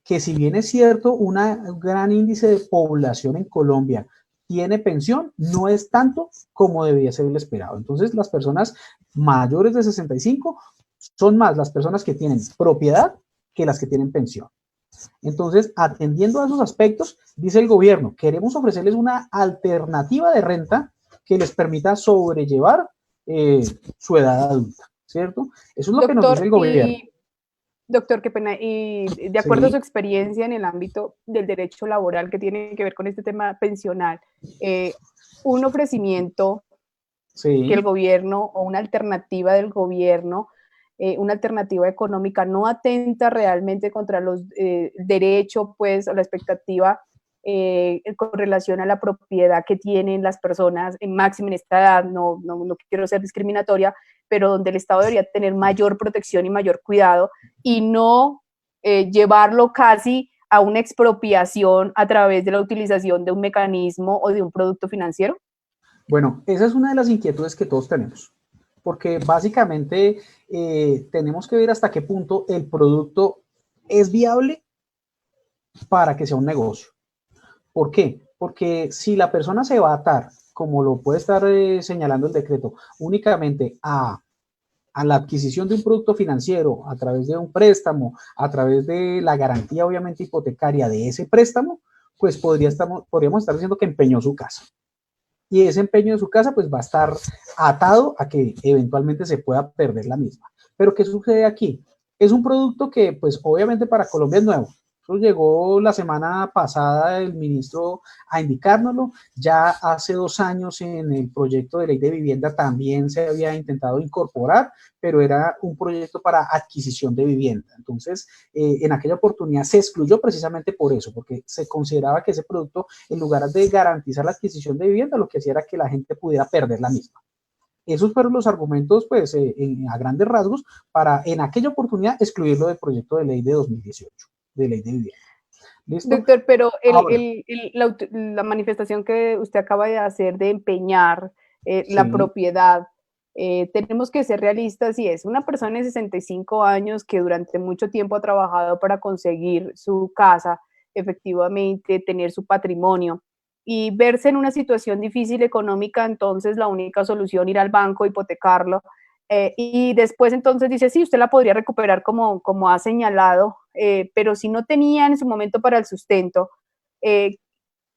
que si bien es cierto, un gran índice de población en Colombia tiene pensión, no es tanto como debía ser el esperado. Entonces, las personas mayores de 65 son más las personas que tienen propiedad que las que tienen pensión. Entonces, atendiendo a esos aspectos, dice el gobierno, queremos ofrecerles una alternativa de renta que les permita sobrellevar su edad adulta, ¿cierto? Eso es lo que nos dice el gobierno. Doctor, qué pena, y de acuerdo a su experiencia en el ámbito del derecho laboral que tiene que ver con este tema pensional, un ofrecimiento que el gobierno o una alternativa del gobierno, una alternativa económica no atenta realmente contra los derechos, pues, o la expectativa con relación a la propiedad que tienen las personas, en máxima en esta edad, no quiero ser discriminatoria, pero donde el Estado debería tener mayor protección y mayor cuidado y no llevarlo casi a una expropiación a través de la utilización de un mecanismo o de un producto financiero? Bueno, esa es una de las inquietudes que todos tenemos, porque básicamente tenemos que ver hasta qué punto el producto es viable para que sea un negocio. ¿Por qué? Porque si la persona se va a atar, como lo puede estar señalando el decreto, únicamente a la adquisición de un producto financiero a través de un préstamo, a través de la garantía obviamente hipotecaria de ese préstamo, pues podríamos estar diciendo que empeñó su casa. Y ese empeño de su casa pues va a estar atado a que eventualmente se pueda perder la misma. Pero ¿qué sucede aquí? Es un producto que, pues, obviamente para Colombia es nuevo. Eso llegó la semana pasada el ministro a indicárnoslo. Ya hace 2 años en el proyecto de ley de vivienda también se había intentado incorporar, pero era un proyecto para adquisición de vivienda. Entonces, en aquella oportunidad se excluyó precisamente por eso, porque se consideraba que ese producto, en lugar de garantizar la adquisición de vivienda, lo que hacía era que la gente pudiera perder la misma. Esos fueron los argumentos, pues, a grandes rasgos, para en aquella oportunidad excluirlo del proyecto de ley de 2018, de ley de vivienda. ¿Listo? Doctor, pero Ahora, la manifestación que usted acaba de hacer de empeñar la sí, propiedad, tenemos que ser realistas y es una persona de 65 años que durante mucho tiempo ha trabajado para conseguir su casa, efectivamente, tener su patrimonio y verse en una situación difícil económica, entonces la única solución ir al banco, hipotecarlo, y después entonces dice, sí, usted la podría recuperar como ha señalado, pero si no tenía en su momento para el sustento, eh,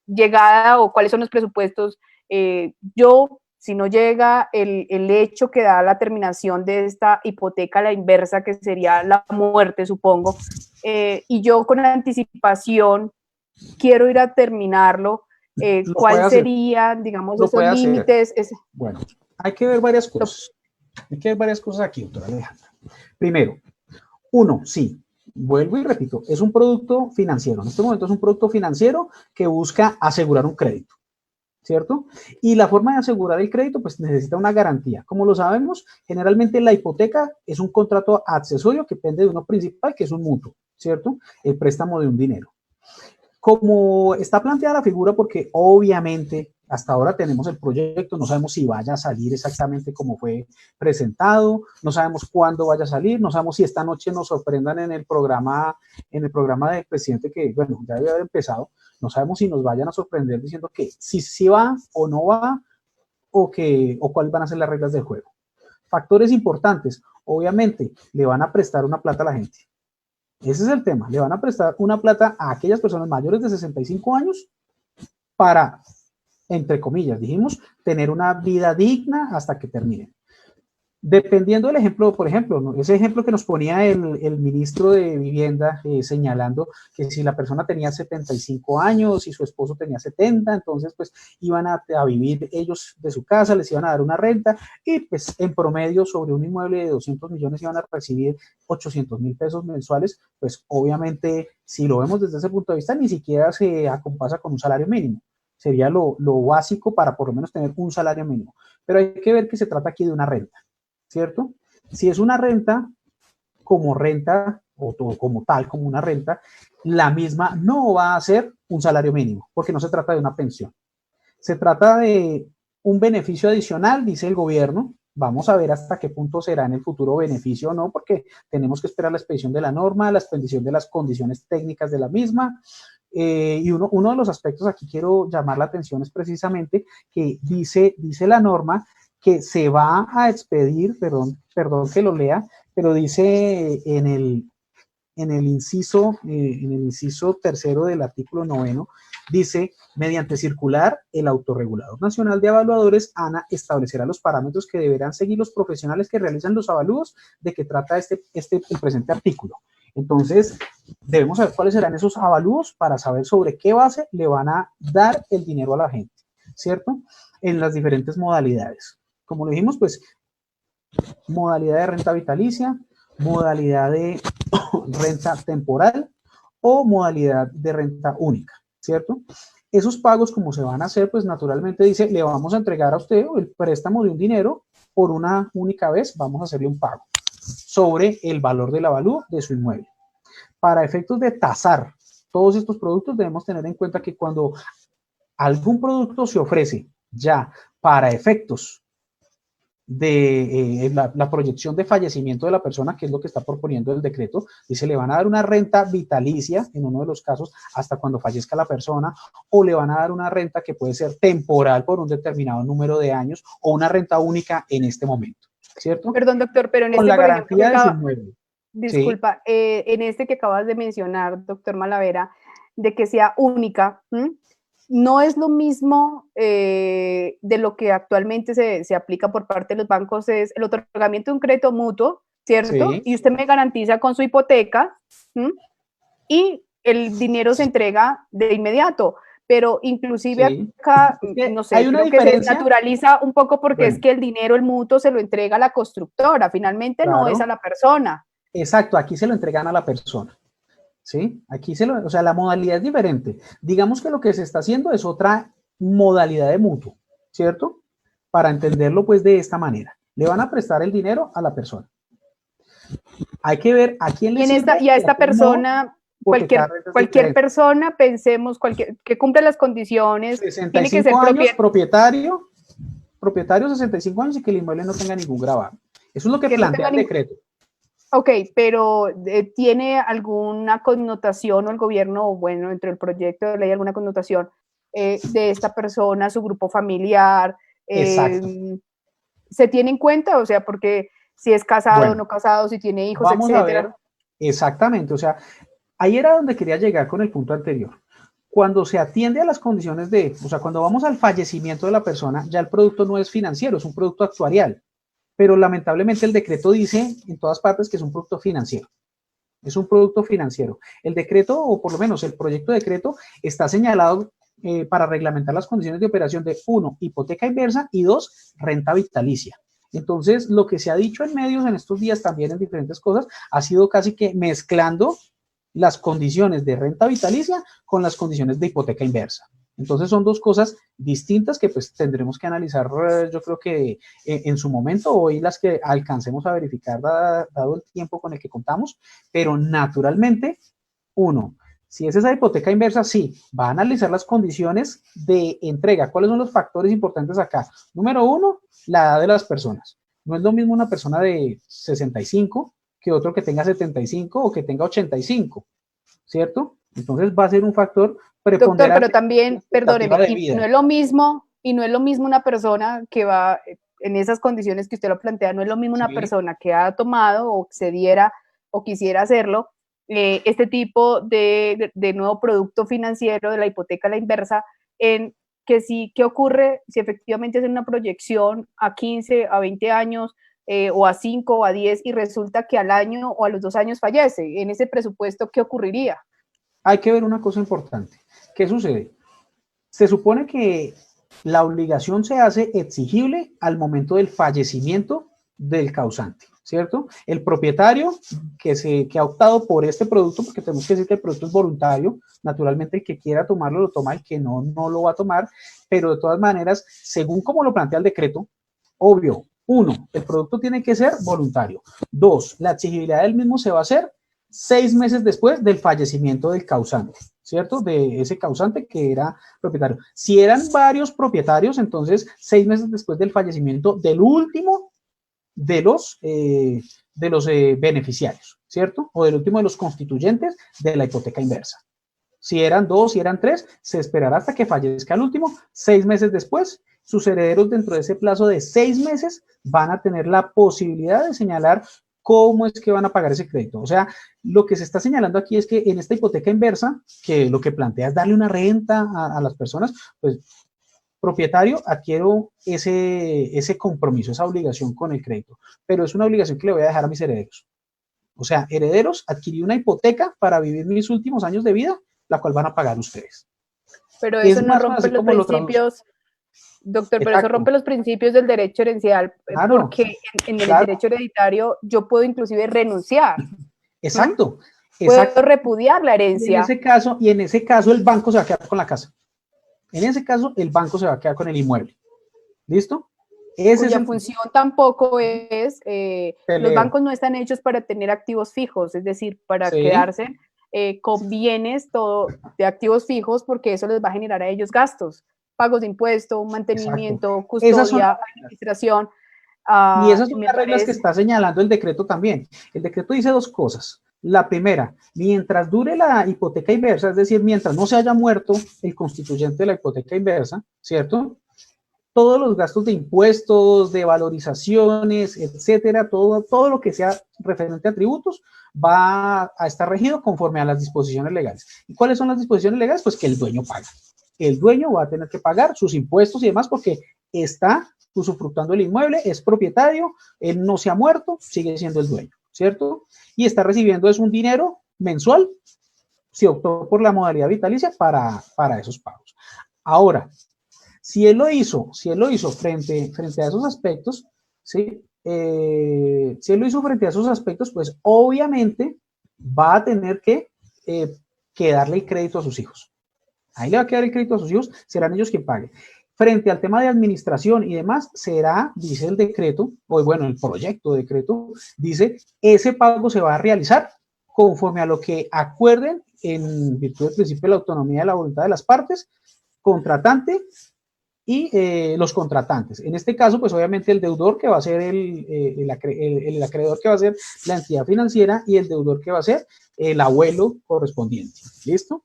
llegada o cuáles son los presupuestos, si no llega el hecho que da la terminación de esta hipoteca, la inversa, que sería la muerte, supongo, y yo con anticipación quiero ir a terminarlo, lo puede ¿cuál hacer, sería, digamos, lo esos puede hacer. límites? Bueno, hay que ver varias cosas. Hay que ver varias cosas aquí, doctora Alejandra. Primero, uno, sí, vuelvo y repito, es un producto financiero. En este momento es un producto financiero que busca asegurar un crédito, ¿cierto? Y la forma de asegurar el crédito, pues necesita una garantía. Como lo sabemos, generalmente la hipoteca es un contrato accesorio que depende de uno principal, que es un mutuo, ¿cierto? El préstamo de un dinero. Como está planteada la figura, porque obviamente hasta ahora tenemos el proyecto, no sabemos si vaya a salir exactamente como fue presentado, no sabemos cuándo vaya a salir, no sabemos si esta noche nos sorprendan en el programa del presidente que, bueno, ya había empezado, no sabemos si nos vayan a sorprender diciendo que si va o no va o cuáles van a ser las reglas del juego. Factores importantes, obviamente, le van a prestar una plata a la gente. Ese es el tema. Le van a prestar una plata a aquellas personas mayores de 65 años para, entre comillas, dijimos, tener una vida digna hasta que terminen. Dependiendo del ejemplo, por ejemplo, ¿no? Ese ejemplo que nos ponía el ministro de Vivienda señalando que si la persona tenía 75 años y su esposo tenía 70, entonces pues iban a vivir ellos de su casa, les iban a dar una renta y pues en promedio sobre un inmueble de 200 millones iban a recibir 800.000 pesos mensuales, pues obviamente si lo vemos desde ese punto de vista ni siquiera se acompasa con un salario mínimo. Sería lo básico para por lo menos tener un salario mínimo. Pero hay que ver que se trata aquí de una renta. ¿Cierto? Si es una renta o como tal, como una renta, la misma no va a ser un salario mínimo, porque no se trata de una pensión. Se trata de un beneficio adicional, dice el gobierno. Vamos a ver hasta qué punto será en el futuro beneficio o no, porque tenemos que esperar la expedición de la norma, la expedición de las condiciones técnicas de la misma. Y uno de los aspectos aquí quiero llamar la atención es precisamente que dice la norma que se va a expedir, perdón que lo lea, pero dice en el inciso tercero del artículo 9, dice, mediante circular, el Autorregulador Nacional de Evaluadores, ANA, establecerá los parámetros que deberán seguir los profesionales que realizan los avalúos de que trata el presente artículo. Entonces, debemos saber cuáles serán esos avalúos para saber sobre qué base le van a dar el dinero a la gente, ¿cierto? En las diferentes modalidades. Como lo dijimos, pues, modalidad de renta vitalicia, modalidad de renta temporal o modalidad de renta única, ¿cierto? Esos pagos, como se van a hacer, pues naturalmente dice, le vamos a entregar a usted el préstamo de un dinero por una única vez, vamos a hacerle un pago sobre el valor del avalúo de su inmueble. Para efectos de tasar todos estos productos, debemos tener en cuenta que cuando algún producto se ofrece ya para efectos de la proyección de fallecimiento de la persona, que es lo que está proponiendo el decreto, dice le van a dar una renta vitalicia, en uno de los casos, hasta cuando fallezca la persona, o le van a dar una renta que puede ser temporal por un determinado número de años, o una renta única en este momento, ¿cierto? Perdón, doctor, pero en Con este, la por ejemplo, que garantía de su acaba, inmueble, ¿sí? disculpa, en este que acabas de mencionar, doctor Malavera, de que sea única, ¿m? No es lo mismo de lo que actualmente se aplica por parte de los bancos, es el otorgamiento de un crédito mutuo, ¿cierto? Sí. Y usted me garantiza con su hipoteca, ¿m? Y el dinero se entrega de inmediato. Pero inclusive Sí. acá, Es que no hay sé, una creo que se diferencia. desnaturaliza un poco porque es Bueno, que el dinero, el mutuo, se lo entrega a la constructora, finalmente no es a claro. la persona. Exacto, aquí se lo entregan a la persona. ¿Sí? Aquí o sea, la modalidad es diferente. Digamos que lo que se está haciendo es otra modalidad de mutuo, ¿cierto? Para entenderlo pues de esta manera. Le van a prestar el dinero a la persona. Hay que ver a quién le sirve Y a y a esta quién no, persona, porque cada red es cualquier diferente. persona, pensemos, que cumple las condiciones, sesenta y tiene que cinco ser años, propietario 65 años y que el inmueble no tenga ningún gravamen. Eso es lo que que no plantea tenga el decreto. Ok, pero ¿tiene alguna connotación o el gobierno, o bueno, dentro del proyecto de ley, alguna connotación de esta persona, su grupo familiar? Exacto. ¿Se tiene en cuenta? O sea, porque si es casado, Bueno, no casado, si tiene hijos, vamos a etcétera. ver exactamente. O sea, ahí era donde quería llegar con el punto anterior. Cuando se atiende a las condiciones o sea, cuando vamos al fallecimiento de la persona, ya el producto no es financiero, es un producto actuarial. Pero lamentablemente el decreto dice en todas partes que es un producto financiero. Es un producto financiero. El decreto, o por lo menos el proyecto de decreto, está señalado para reglamentar las condiciones de operación de, uno, hipoteca inversa y dos, renta vitalicia. Entonces, lo que se ha dicho en medios en estos días también en diferentes cosas ha sido casi que mezclando las condiciones de renta vitalicia con las condiciones de hipoteca inversa. Entonces son dos cosas distintas que pues tendremos que analizar, yo creo que en su momento, hoy las que alcancemos a verificar dado el tiempo con el que contamos, pero naturalmente, uno, si es esa hipoteca inversa, sí, va a analizar las condiciones de entrega. ¿Cuáles son los factores importantes acá? Número uno, la edad de las personas. No es lo mismo una persona de 65 que otro que tenga 75 o que tenga 85, ¿cierto? Entonces va a ser un factor Doctor, pero preponderante en la también, expectativa perdóneme, de y no vida. es lo mismo, una persona que va en esas condiciones que usted lo plantea, no es lo mismo una Sí, persona que ha tomado o cediera o quisiera hacerlo, este tipo de nuevo producto financiero de la hipoteca a la inversa, en que sí, ¿qué ocurre si efectivamente es una proyección a 15, a 20 años, o a 5 o a 10 y resulta que al año o a los 2 años fallece? En ese presupuesto, ¿qué ocurriría? hay que ver una cosa importante. ¿Qué sucede? Se supone que la obligación se hace exigible al momento del fallecimiento del causante, ¿cierto? El propietario que ha optado por este producto, porque tenemos que decir que el producto es voluntario, naturalmente el que quiera tomarlo lo toma, el que no, no lo va a tomar, pero de todas maneras, según como lo plantea el decreto, obvio, uno, el producto tiene que ser voluntario. Dos, la exigibilidad del mismo se va a hacer 6 meses después del fallecimiento del causante, ¿cierto? De ese causante que era propietario. Si eran varios propietarios, entonces 6 meses después del fallecimiento del último de los beneficiarios, ¿cierto? O del último de los constituyentes de la hipoteca inversa. Si eran dos, si eran tres, se esperará hasta que fallezca el último. 6 meses después, sus herederos dentro de ese plazo de 6 meses van a tener la posibilidad de señalar cómo es que van a pagar ese crédito. O sea, lo que se está señalando aquí es que en esta hipoteca inversa, que lo que plantea es darle una renta a las personas, pues propietario, adquiero ese compromiso, esa obligación con el crédito, pero es una obligación que le voy a dejar a mis herederos. O sea, herederos, adquirí una hipoteca para vivir mis últimos años de vida, la cual van a pagar ustedes. Pero eso Es no más o menos rompe así los como lo traduce. principios, doctor, pero eso Exacto. rompe los principios del derecho herencial, Claro, porque en el claro. derecho hereditario yo puedo inclusive renunciar, ¿m? Exacto. Puedo Exacto. repudiar la herencia, Y en ese caso el banco se va a quedar con la casa. En ese caso el banco se va a quedar con el inmueble. ¿Listo? Ese es cuya el función tampoco es, los peleo. bancos no están hechos para tener activos fijos, es decir, para Sí, quedarse con bienes todo, de activos fijos, porque eso les va a generar a ellos gastos, pagos de impuestos, exacto. mantenimiento, Esas son custodia, las reglas. administración. Y esas son Me las reglas que parece, está señalando el decreto también. El decreto dice dos cosas. La primera, mientras dure la hipoteca inversa, es decir, mientras no se haya muerto el constituyente de la hipoteca inversa, ¿cierto? Todos los gastos de impuestos, de valorizaciones, etcétera, todo lo que sea referente a tributos va a estar regido conforme a las disposiciones legales. ¿Y cuáles son las disposiciones legales? Pues que el dueño paga. El dueño va a tener que pagar sus impuestos y demás porque está usufructuando el inmueble, es propietario, él no se ha muerto, sigue siendo el dueño, ¿cierto? Y está recibiendo es un dinero mensual, si optó por la modalidad vitalicia para esos pagos. Ahora, si él lo hizo frente a esos aspectos, ¿sí? Si él lo hizo frente a esos aspectos, pues obviamente va a tener que darle el crédito a sus hijos. Ahí le va a quedar el crédito a sus hijos, serán ellos quien paguen. Frente al tema de administración y demás, será, dice el decreto, o bueno, el proyecto de decreto, dice, ese pago se va a realizar conforme a lo que acuerden en virtud del principio de la autonomía de la voluntad de las partes, contratante y los contratantes. En este caso, pues obviamente el deudor que va a ser el acreedor que va a ser la entidad financiera y el deudor que va a ser el abuelo correspondiente. ¿Listo?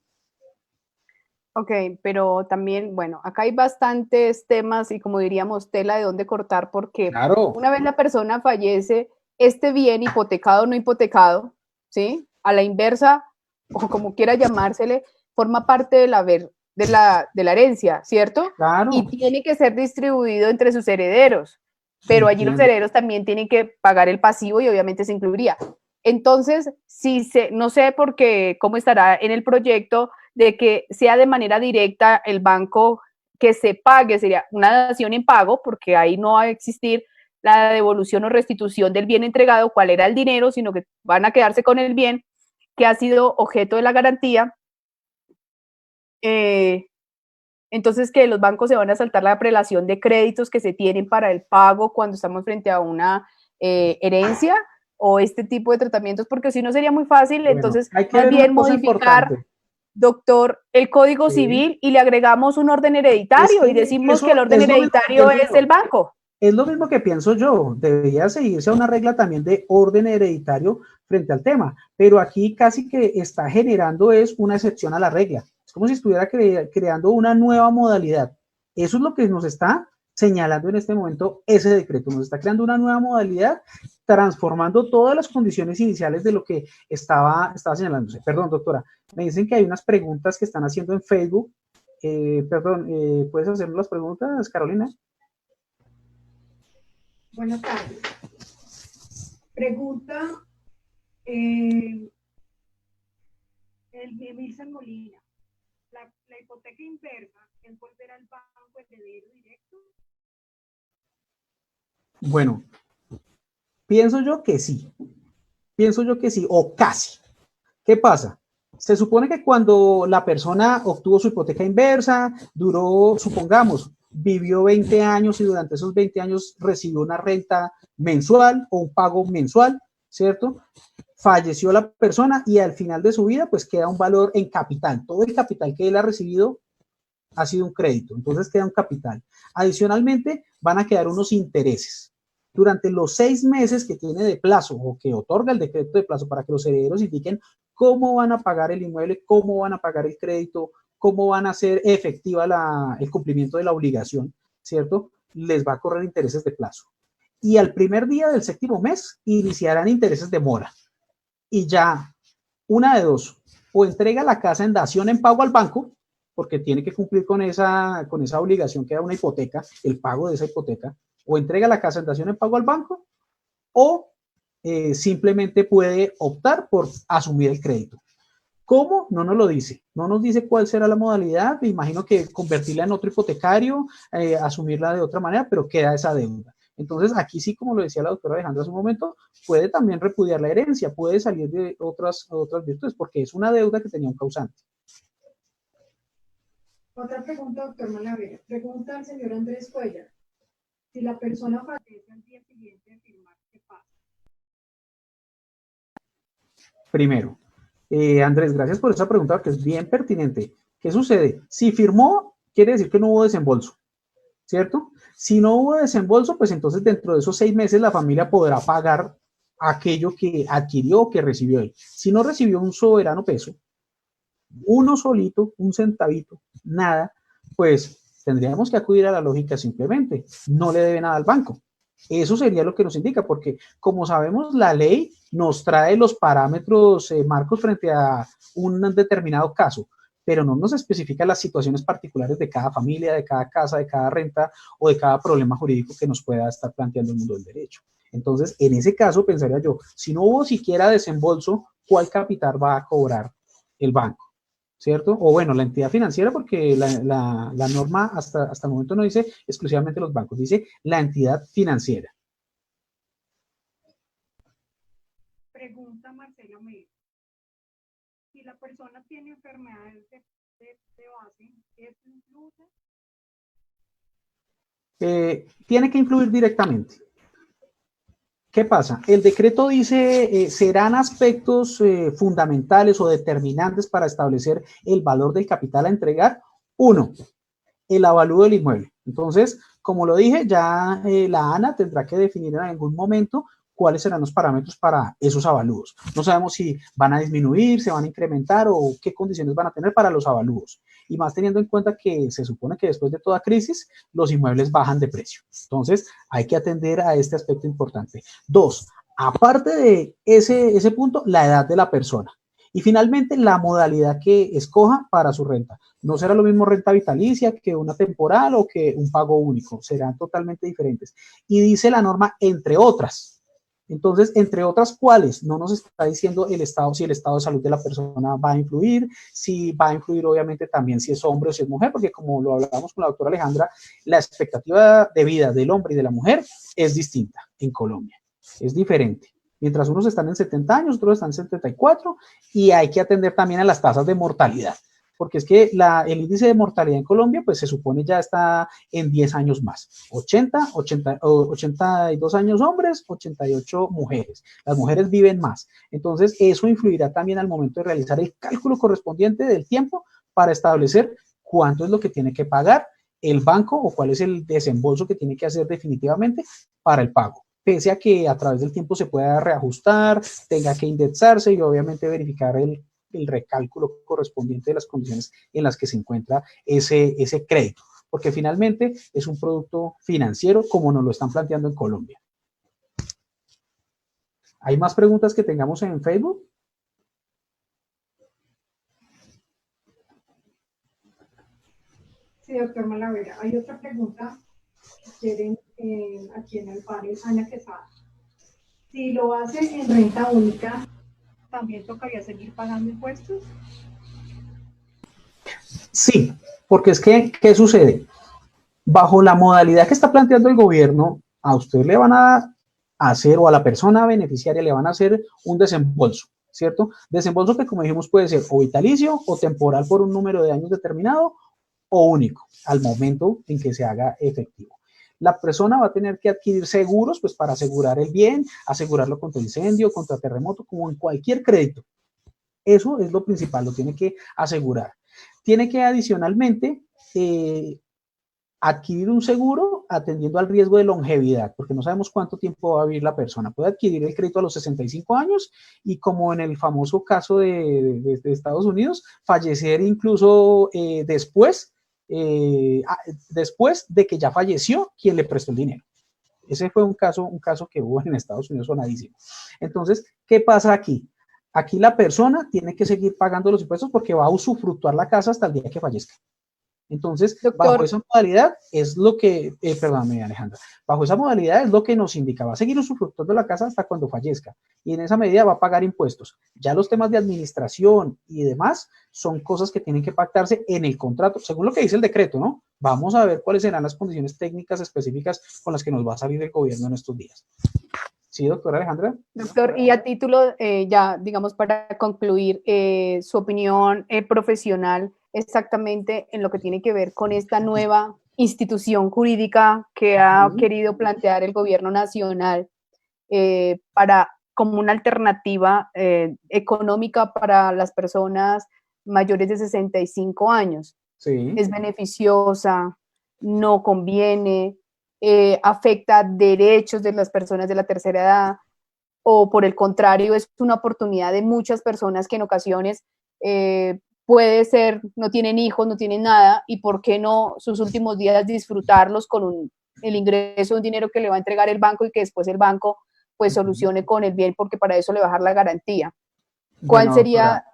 Ok, pero también, bueno, acá hay bastantes temas y como diríamos, tela de dónde cortar, porque claro, una vez la persona fallece, este bien hipotecado o no hipotecado, ¿sí? A la inversa, o como quiera llamársele, forma parte de la herencia, ¿cierto? claro. Y tiene que ser distribuido entre sus herederos, pero allí los herederos también tienen que pagar el pasivo y obviamente se incluiría. Entonces, no sé por qué, cómo estará en el proyecto de que sea de manera directa el banco que se pague, sería una dación en pago, porque ahí no va a existir la devolución o restitución del bien entregado, cuál era el dinero, sino que van a quedarse con el bien que ha sido objeto de la garantía. Entonces, que los bancos se van a saltar la prelación de créditos que se tienen para el pago cuando estamos frente a una herencia o este tipo de tratamientos, porque si no sería muy fácil, bueno, entonces hay que más ver bien una cosa modificar, importante. doctor, el Código Civil y le agregamos un orden hereditario y decimos que el orden hereditario es el banco. Es lo mismo que pienso yo, debería seguirse a una regla también de orden hereditario frente al tema, pero aquí casi que está generando es una excepción a la regla. Es como si estuviera creando una nueva modalidad. Eso es lo que nos está señalando en este momento ese decreto. Nos está creando una nueva modalidad, transformando todas las condiciones iniciales de lo que estaba señalándose. Perdón, doctora, me dicen que hay unas preguntas que están haciendo en Facebook. ¿Puedes hacer las preguntas, Carolina? Buenas tardes. Pregunta el Emilson Molina. ¿La hipoteca inversa es volver al banco heredero directo? Bueno, pienso yo que sí, o casi. ¿Qué pasa? Se supone que cuando la persona obtuvo su hipoteca inversa, duró, supongamos, vivió 20 años y durante esos 20 años recibió una renta mensual o un pago mensual, ¿cierto? Falleció la persona y al final de su vida, pues queda un valor en capital. Todo el capital que él ha recibido ha sido un crédito, entonces queda un capital. Adicionalmente, van a quedar unos intereses. Durante los 6 meses que tiene de plazo o que otorga el decreto de plazo para que los herederos indiquen cómo van a pagar el inmueble, cómo van a pagar el crédito, cómo van a hacer efectiva el cumplimiento de la obligación, ¿cierto? Les va a correr intereses de plazo. Y al primer día del 7º mes iniciarán intereses de mora. Y ya, una de dos, o entrega la casa en dación en pago al banco, porque tiene que cumplir con esa obligación que da una hipoteca, el pago de esa hipoteca, o entrega la casa en dación en pago al banco, o simplemente puede optar por asumir el crédito. ¿Cómo? No nos lo dice. No nos dice cuál será la modalidad. Me imagino que convertirla en otro hipotecario, asumirla de otra manera, pero queda esa deuda. Entonces, aquí sí, como lo decía la doctora Alejandra hace un momento, puede también repudiar la herencia, puede salir de otras virtudes, porque es una deuda que tenía un causante. Otra pregunta, doctor Malavera. Pregunta al señor Andrés Cuellar. Si la persona fallece al día siguiente de firmar, ¿qué pasa? Primero, Andrés, gracias por esa pregunta, que es bien pertinente. ¿Qué sucede? Si firmó, quiere decir que no hubo desembolso, ¿cierto? Si no hubo desembolso, pues entonces dentro de esos 6 meses la familia podrá pagar aquello que adquirió o que recibió él. Si no recibió un soberano peso, uno solito, un centavito, nada, pues tendríamos que acudir a la lógica simplemente. No le debe nada al banco. Eso sería lo que nos indica, porque como sabemos, la ley nos trae los parámetros marcos frente a un determinado caso. pero no nos especifica las situaciones particulares de cada familia, de cada casa, de cada renta o de cada problema jurídico que nos pueda estar planteando el mundo del derecho. Entonces, en ese caso, pensaría yo, si no hubo siquiera desembolso, ¿cuál capital va a cobrar el banco? ¿Cierto? O bueno, la entidad financiera, porque la norma hasta el momento no dice exclusivamente los bancos, dice la entidad financiera. Pregunta Marcela Melo. Si la persona tiene enfermedades de base, ¿eso incluye? Tiene que influir directamente. ¿Qué pasa? El decreto dice, serán aspectos fundamentales o determinantes para establecer el valor del capital a entregar. Uno, el avalúo del inmueble. Entonces, como lo dije, ya la ANA tendrá que definir en algún momento cuáles serán los parámetros para esos avalúos. No sabemos si van a disminuir, se van a incrementar o qué condiciones van a tener para los avalúos. Y más teniendo en cuenta que se supone que después de toda crisis, los inmuebles bajan de precio. Entonces, hay que atender a este aspecto importante. Dos, aparte de ese punto, la edad de la persona. Y finalmente, la modalidad que escoja para su renta. No será lo mismo renta vitalicia que una temporal o que un pago único. Serán totalmente diferentes. Y dice la norma, entre otras. Entonces, entre otras, ¿cuáles? No nos está diciendo el estado, si el estado de salud de la persona va a influir, si va a influir obviamente también si es hombre o si es mujer, porque como lo hablamos con la doctora Alejandra, la expectativa de vida del hombre y de la mujer es distinta en Colombia, es diferente. Mientras unos están en 70 años, otros están en 74 y hay que atender también a las tasas de mortalidad, porque es que el índice de mortalidad en Colombia, pues se supone ya está en 10 años más. 82 años hombres, 88 mujeres. Las mujeres viven más. Entonces, eso influirá también al momento de realizar el cálculo correspondiente del tiempo para establecer cuánto es lo que tiene que pagar el banco o cuál es el desembolso que tiene que hacer definitivamente para el pago. Pese a que a través del tiempo se pueda reajustar, tenga que indexarse y obviamente verificar el recálculo correspondiente de las condiciones en las que se encuentra ese crédito, porque finalmente es un producto financiero como nos lo están planteando en Colombia. ¿Hay más preguntas que tengamos en Facebook? Sí, doctor Malavera. Hay otra pregunta que quieren aquí en el panel, Ana Quesada. Si lo hace en renta única, ¿también tocaría seguir pagando impuestos? Sí, porque es que, ¿qué sucede? Bajo la modalidad que está planteando el gobierno, a usted le van a hacer, o a la persona beneficiaria le van a hacer un desembolso, ¿cierto? Desembolso que, como dijimos, puede ser o vitalicio o temporal por un número de años determinado o único al momento en que se haga efectivo. La persona va a tener que adquirir seguros, pues para asegurar el bien, asegurarlo contra incendio, contra terremoto, como en cualquier crédito. Eso es lo principal, lo tiene que asegurar. Tiene que adicionalmente adquirir un seguro atendiendo al riesgo de longevidad, porque no sabemos cuánto tiempo va a vivir la persona. Puede adquirir el crédito a los 65 años y, como en el famoso caso de Estados Unidos, fallecer incluso después de que ya falleció quien le prestó el dinero. Ese fue un caso que hubo en Estados Unidos sonadísimo. Entonces, ¿qué pasa aquí? Aquí la persona tiene que seguir pagando los impuestos porque va a usufructuar la casa hasta el día que fallezca. Entonces, bajo esa modalidad es lo que, perdóname Alejandra, bajo esa modalidad es lo que nos indica, va a seguir usufructuando la casa hasta cuando fallezca y en esa medida va a pagar impuestos. Ya los temas de administración y demás son cosas que tienen que pactarse en el contrato, según lo que dice el decreto, ¿no? Vamos a ver cuáles serán las condiciones técnicas específicas con las que nos va a salir el gobierno en estos días. Sí, doctora Alejandra. Doctor, y a título ya, digamos, para concluir, su opinión profesional exactamente en lo que tiene que ver con esta nueva institución jurídica que ha querido plantear el gobierno nacional para como una alternativa económica para las personas mayores de 65 años. Sí. Es beneficiosa, no conviene, afecta derechos de las personas de la tercera edad, o por el contrario, es una oportunidad de muchas personas que en ocasiones puede ser, no tienen hijos, no tienen nada, y por qué no sus últimos días disfrutarlos con el ingreso de un dinero que le va a entregar el banco y que después el banco pues solucione con el bien, porque para eso le va a bajar la garantía. ¿Cuál sería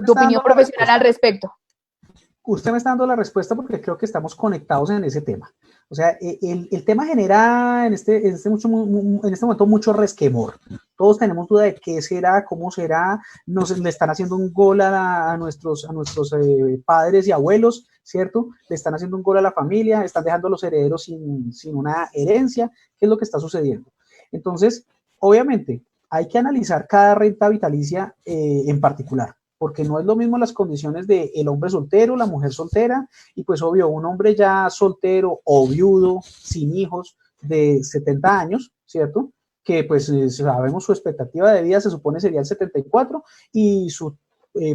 tu opinión profesional al respecto. Usted me está dando la respuesta porque creo que estamos conectados en ese tema. O sea, el tema genera en este momento mucho resquemor. Todos tenemos duda de qué será, cómo será. Le están haciendo un gol a nuestros padres y abuelos, ¿cierto? Le están haciendo un gol a la familia, están dejando a los herederos sin una herencia. ¿Qué es lo que está sucediendo? Entonces, obviamente, hay que analizar cada renta vitalicia en particular, porque no es lo mismo las condiciones del hombre soltero, la mujer soltera, y pues obvio, un hombre ya soltero o viudo, sin hijos, de 70 años, ¿cierto? Que pues sabemos su expectativa de vida se supone sería el 74 y su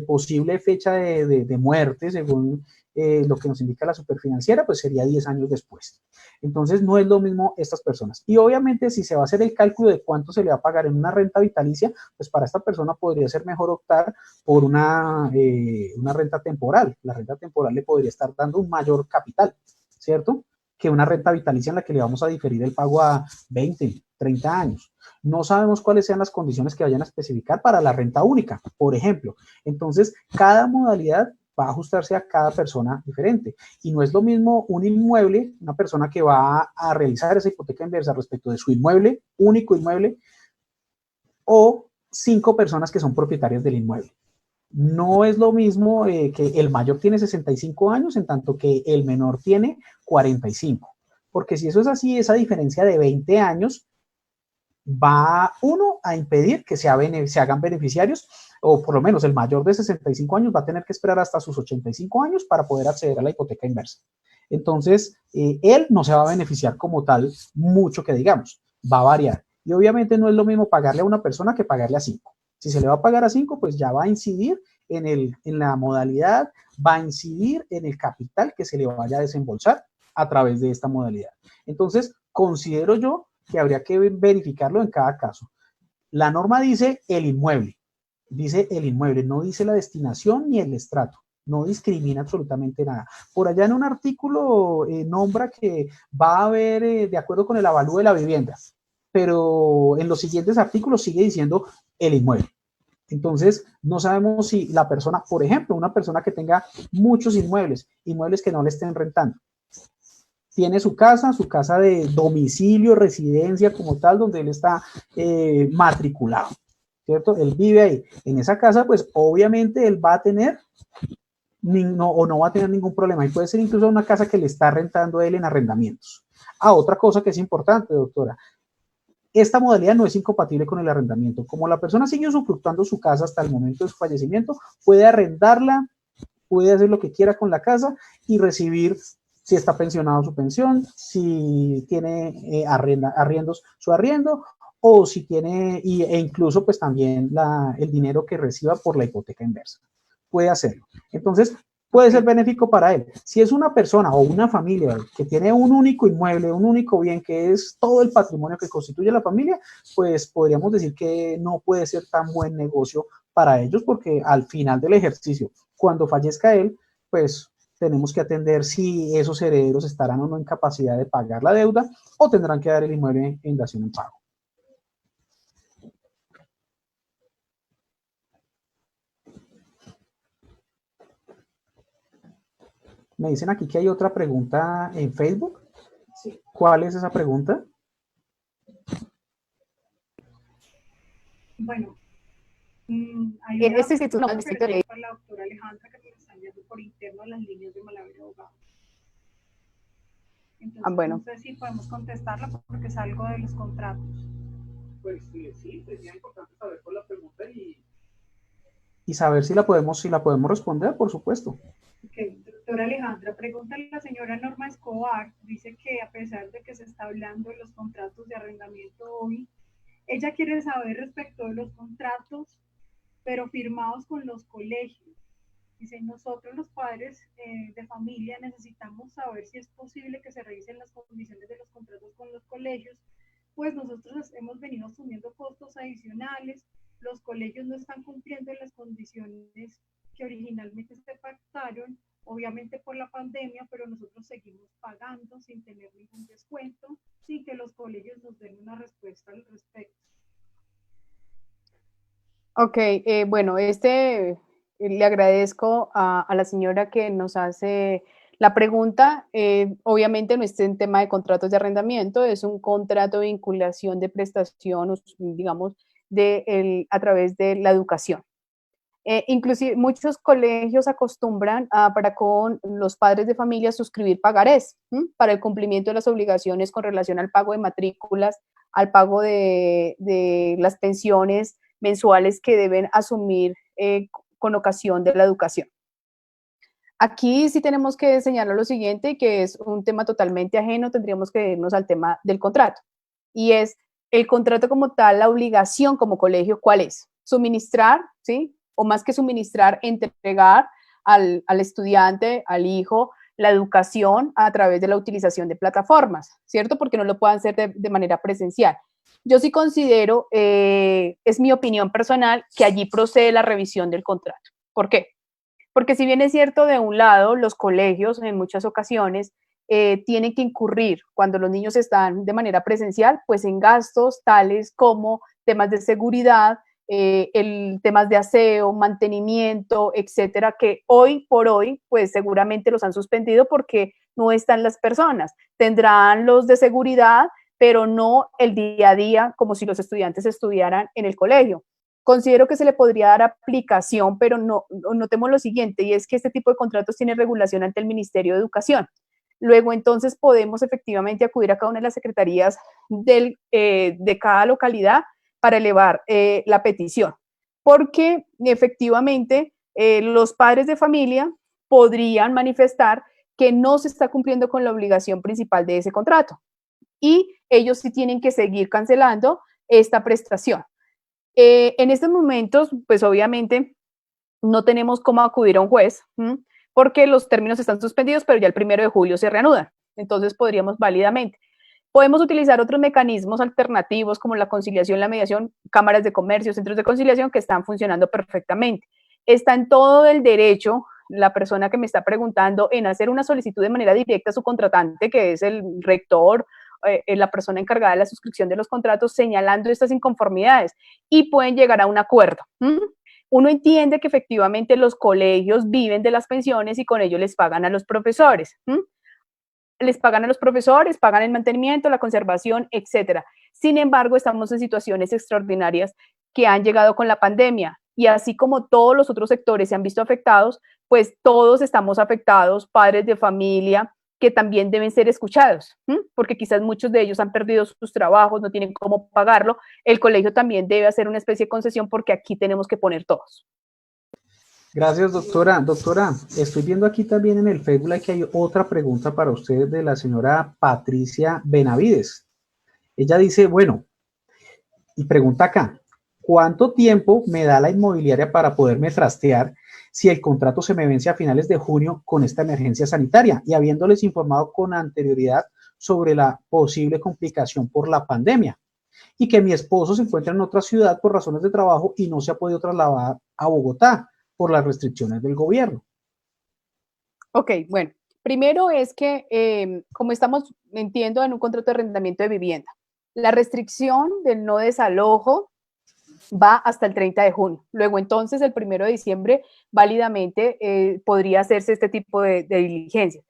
posible fecha de muerte, según lo que nos indica la superfinanciera, pues sería 10 años después. Entonces no es lo mismo estas personas. Y obviamente si se va a hacer el cálculo de cuánto se le va a pagar en una renta vitalicia, pues para esta persona podría ser mejor optar por una renta temporal. La renta temporal le podría estar dando un mayor capital, ¿cierto? Que una renta vitalicia en la que le vamos a diferir el pago a 20, 30 años. No sabemos cuáles sean las condiciones que vayan a especificar para la renta única, por ejemplo. Entonces, cada modalidad va a ajustarse a cada persona diferente. Y no es lo mismo un inmueble, una persona que va a realizar esa hipoteca inversa respecto de su inmueble, único inmueble, o 5 personas que son propietarias del inmueble. No es lo mismo que el mayor tiene 65 años, en tanto que el menor tiene 45. Porque si eso es así, esa diferencia de 20 años va uno a impedir que se hagan beneficiarios, o por lo menos el mayor de 65 años va a tener que esperar hasta sus 85 años para poder acceder a la hipoteca inversa. Entonces, él no se va a beneficiar como tal mucho que digamos, va a variar. Y obviamente no es lo mismo pagarle a una persona que pagarle a 5. Si se le va a pagar a 5, pues ya va a incidir en la modalidad, va a incidir en el capital que se le vaya a desembolsar a través de esta modalidad. Entonces, considero yo que habría que verificarlo en cada caso. La norma dice el inmueble, no dice la destinación ni el estrato, no discrimina absolutamente nada. Por allá en un artículo nombra que va a haber, de acuerdo con el avalúo de la vivienda, pero en los siguientes artículos sigue diciendo el inmueble. Entonces, no sabemos si la persona, por ejemplo, una persona que tenga muchos inmuebles que no le estén rentando, tiene su casa de domicilio, residencia como tal, donde él está matriculado, ¿cierto? Él vive ahí. En esa casa, pues obviamente él va a tener no va a tener ningún problema. Y puede ser incluso una casa que le está rentando a él en arrendamientos. Otra cosa que es importante, doctora. Esta modalidad no es incompatible con el arrendamiento. Como la persona sigue usufructuando su casa hasta el momento de su fallecimiento, puede arrendarla, puede hacer lo que quiera con la casa y recibir, si está pensionado, su pensión, si tiene arriendos, su arriendo, o si tiene, e incluso pues también el dinero que reciba por la hipoteca inversa. Puede hacerlo. Entonces, puede ser benéfico para él. Si es una persona o una familia que tiene un único inmueble, un único bien, que es todo el patrimonio que constituye la familia, pues podríamos decir que no puede ser tan buen negocio para ellos, porque al final del ejercicio, cuando fallezca él, pues tenemos que atender si esos herederos estarán o no en capacidad de pagar la deuda o tendrán que dar el inmueble en dación en pago. Me dicen aquí que hay otra pregunta en Facebook. Sí. ¿Cuál es esa pregunta? Bueno, hay una Este título pregunta, pero es para la doctora Alejandra, que me están yendo por interno a las líneas de Malaver Abogado. Entonces, bueno. no sé si podemos contestarla porque es algo de los contratos. Pues sí, sería importante saber por la pregunta y saber si la podemos responder, por supuesto. Okay. Doctora Alejandra, pregunta la señora Norma Escobar, dice que a pesar de que se está hablando de los contratos de arrendamiento hoy, ella quiere saber respecto de los contratos, pero firmados con los colegios. Dice, nosotros los padres de familia necesitamos saber si es posible que se revisen las condiciones de los contratos con los colegios, pues nosotros hemos venido asumiendo costos adicionales, los colegios no están cumpliendo las condiciones que originalmente se pactaron, obviamente por la pandemia, pero nosotros seguimos pagando sin tener ningún descuento, sin que los colegios nos den una respuesta al respecto. Ok, bueno, este le agradezco a la señora que nos hace la pregunta. Obviamente no es un tema de contratos de arrendamiento, es un contrato de vinculación de prestación, digamos, a través de la educación. Inclusive muchos colegios acostumbran para con los padres de familia suscribir pagarés para el cumplimiento de las obligaciones con relación al pago de matrículas, al pago de las pensiones mensuales que deben asumir con ocasión de la educación. Aquí sí tenemos que señalar lo siguiente, que es un tema totalmente ajeno, tendríamos que irnos al tema del contrato. Y es el contrato como tal, la obligación como colegio, ¿cuál es? Suministrar, ¿sí? O más que suministrar, entregar al estudiante, al hijo, la educación a través de la utilización de plataformas, ¿cierto? Porque no lo puedan hacer de manera presencial. Yo sí considero, es mi opinión personal, que allí procede la revisión del contrato. ¿Por qué? Porque si bien es cierto, de un lado, los colegios en muchas ocasiones tienen que incurrir cuando los niños están de manera presencial, pues en gastos tales como temas de seguridad, temas de aseo, mantenimiento, etcétera, que hoy por hoy, pues seguramente los han suspendido porque no están las personas. Tendrán los de seguridad, pero no el día a día como si los estudiantes estudiaran en el colegio. Considero que se le podría dar aplicación, pero notemos lo siguiente, y es que este tipo de contratos tiene regulación ante el Ministerio de Educación. Luego, entonces, podemos efectivamente acudir a cada una de las secretarías de cada localidad para elevar la petición, porque efectivamente los padres de familia podrían manifestar que no se está cumpliendo con la obligación principal de ese contrato y ellos sí tienen que seguir cancelando esta prestación. En estos momentos, pues obviamente no tenemos cómo acudir a un juez porque los términos están suspendidos, pero ya el 1 de julio se reanudan. Entonces podríamos válidamente. Podemos utilizar otros mecanismos alternativos como la conciliación, la mediación, cámaras de comercio, centros de conciliación que están funcionando perfectamente. Está en todo el derecho la persona que me está preguntando en hacer una solicitud de manera directa a su contratante, que es el rector, la persona encargada de la suscripción de los contratos, señalando estas inconformidades y pueden llegar a un acuerdo. Uno entiende que efectivamente los colegios viven de las pensiones y con ello les pagan a los profesores. Les pagan a los profesores, pagan el mantenimiento, la conservación, etcétera. Sin embargo, estamos en situaciones extraordinarias que han llegado con la pandemia y así como todos los otros sectores se han visto afectados, pues todos estamos afectados, padres de familia, que también deben ser escuchados, porque quizás muchos de ellos han perdido sus trabajos, no tienen cómo pagarlo. El colegio también debe hacer una especie de concesión porque aquí tenemos que poner todos. Gracias, doctora. Doctora, estoy viendo aquí también en el Facebook que hay otra pregunta para usted de la señora Patricia Benavides. Ella dice, bueno, y pregunta acá, ¿cuánto tiempo me da la inmobiliaria para poderme trastear si el contrato se me vence a finales de junio con esta emergencia sanitaria? Y habiéndoles informado con anterioridad sobre la posible complicación por la pandemia y que mi esposo se encuentra en otra ciudad por razones de trabajo y no se ha podido trasladar a Bogotá por las restricciones del gobierno. Ok, bueno, primero es que como estamos, entiendo, en un contrato de arrendamiento de vivienda, la restricción del no desalojo va hasta el 30 de junio. Luego, entonces, el 1 de diciembre, válidamente podría hacerse este tipo de diligencias.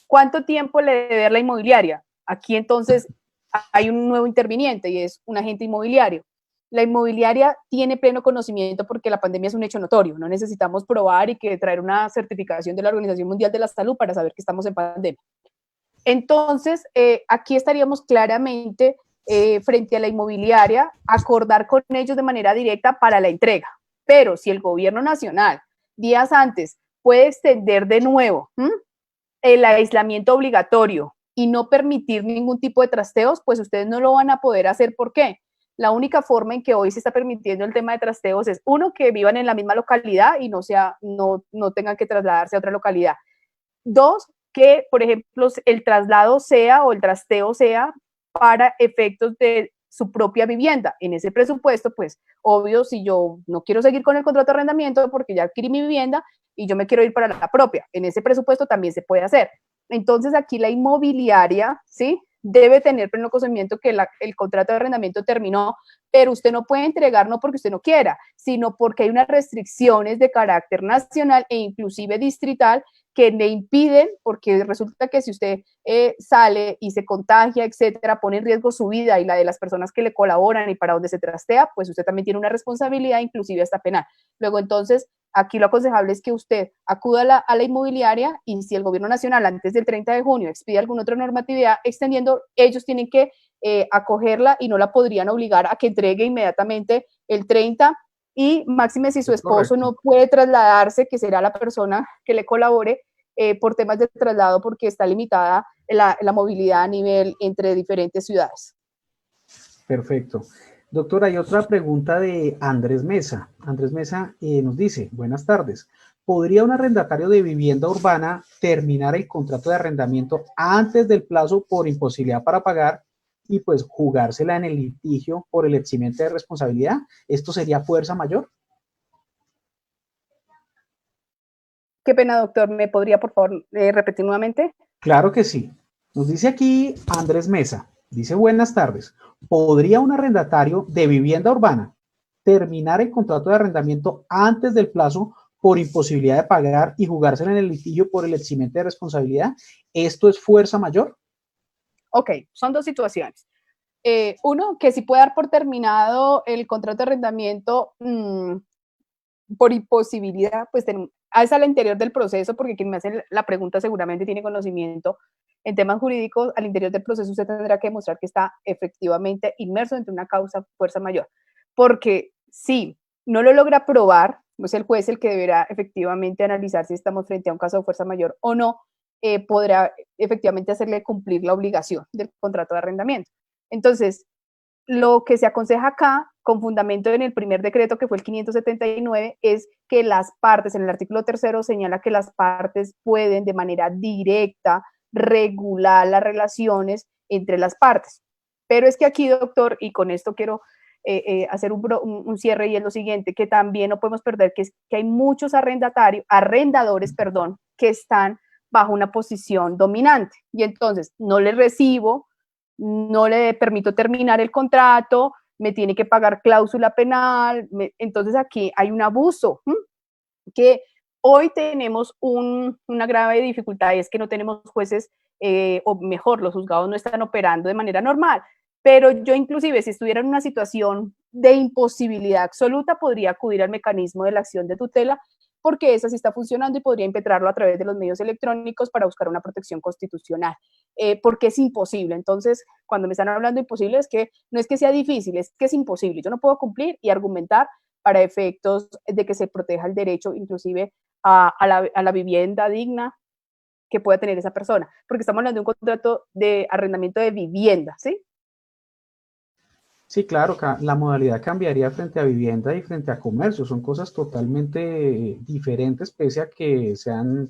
¿Cuánto tiempo le debe dar la inmobiliaria? Aquí, entonces, hay un nuevo interviniente y es un agente inmobiliario. La inmobiliaria tiene pleno conocimiento porque la pandemia es un hecho notorio. No necesitamos probar y que traer una certificación de la Organización Mundial de la Salud para saber que estamos en pandemia. Entonces, aquí estaríamos claramente frente a la inmobiliaria, acordar con ellos de manera directa para la entrega. Pero si el gobierno nacional, días antes, puede extender de nuevo el aislamiento obligatorio y no permitir ningún tipo de trasteos, pues ustedes no lo van a poder hacer. ¿Por qué? La única forma en que hoy se está permitiendo el tema de trasteos es, uno, que vivan en la misma localidad y no tengan que trasladarse a otra localidad. Dos, que, por ejemplo, el traslado sea o el trasteo sea para efectos de su propia vivienda. En ese presupuesto, pues, obvio, si yo no quiero seguir con el contrato de arrendamiento porque ya adquirí mi vivienda y yo me quiero ir para la propia, en ese presupuesto también se puede hacer. Entonces, aquí la inmobiliaria, ¿sí?, debe tener pleno conocimiento que el contrato de arrendamiento terminó, pero usted no puede entregar no porque usted no quiera, sino porque hay unas restricciones de carácter nacional e inclusive distrital que le impiden, porque resulta que si usted sale y se contagia, etcétera, pone en riesgo su vida y la de las personas que le colaboran y para donde se trastea, pues usted también tiene una responsabilidad, inclusive hasta penal. Luego, entonces, aquí lo aconsejable es que usted acuda a la inmobiliaria y si el gobierno nacional antes del 30 de junio expide alguna otra normatividad extendiendo, ellos tienen que acogerla y no la podrían obligar a que entregue inmediatamente el 30 y máxime si su esposo no puede trasladarse, que será la persona que le colabore por temas de traslado porque está limitada la movilidad a nivel entre diferentes ciudades. Perfecto. Doctora, hay otra pregunta de Andrés Mesa. Andrés Mesa nos dice, buenas tardes. ¿Podría un arrendatario de vivienda urbana terminar el contrato de arrendamiento antes del plazo por imposibilidad para pagar y pues jugársela en el litigio por el eximiente de responsabilidad? ¿Esto sería fuerza mayor? Qué pena, doctor. ¿Me podría, por favor, repetir nuevamente? Claro que sí. Nos dice aquí Andrés Mesa. Dice, buenas tardes. ¿Podría un arrendatario de vivienda urbana terminar el contrato de arrendamiento antes del plazo por imposibilidad de pagar y jugársela en el litigio por el eximiente de responsabilidad? ¿Esto es fuerza mayor? Ok, son dos situaciones. Uno, que si puede dar por terminado el contrato de arrendamiento por imposibilidad, pues es al interior del proceso, porque quien me hace la pregunta seguramente tiene conocimiento en temas jurídicos. Al interior del proceso usted tendrá que demostrar que está efectivamente inmerso entre una causa fuerza mayor, porque si no lo logra probar, es el juez el que deberá efectivamente analizar si estamos frente a un caso de fuerza mayor o no, podrá efectivamente hacerle cumplir la obligación del contrato de arrendamiento. Entonces, lo que se aconseja acá, con fundamento en el primer decreto, que fue el 579, es que las partes, en el artículo 3º señala que las partes pueden de manera directa regular las relaciones entre las partes. Pero es que aquí, doctor, y con esto quiero hacer un cierre, y es lo siguiente, que también no podemos perder, que hay muchos arrendadores, que están bajo una posición dominante. Y entonces, no les recibo, no le permito terminar el contrato, me tiene que pagar cláusula penal. Entonces aquí hay un abuso, que hoy tenemos una grave dificultad, y es que no tenemos jueces, o mejor, los juzgados no están operando de manera normal. Pero yo inclusive, si estuviera en una situación de imposibilidad absoluta, podría acudir al mecanismo de la acción de tutela, porque esa sí está funcionando y podría impetrarlo a través de los medios electrónicos para buscar una protección constitucional, porque es imposible. Entonces, cuando me están hablando de imposible, es que no es que sea difícil, es que es imposible. Yo no puedo cumplir y argumentar para efectos de que se proteja el derecho inclusive a la vivienda digna que pueda tener esa persona, porque estamos hablando de un contrato de arrendamiento de vivienda, ¿sí? Sí, claro, la modalidad cambiaría frente a vivienda y frente a comercio. Son cosas totalmente diferentes, pese a que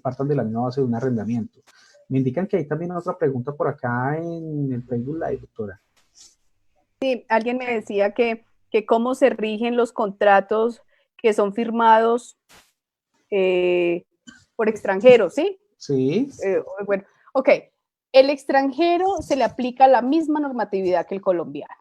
partan de la misma base de un arrendamiento. Me indican que hay también otra pregunta por acá en el Facebook Live, doctora. Sí, alguien me decía que cómo se rigen los contratos que son firmados por extranjeros, ¿sí? Sí. Bueno, ok. El extranjero se le aplica la misma normatividad que el colombiano.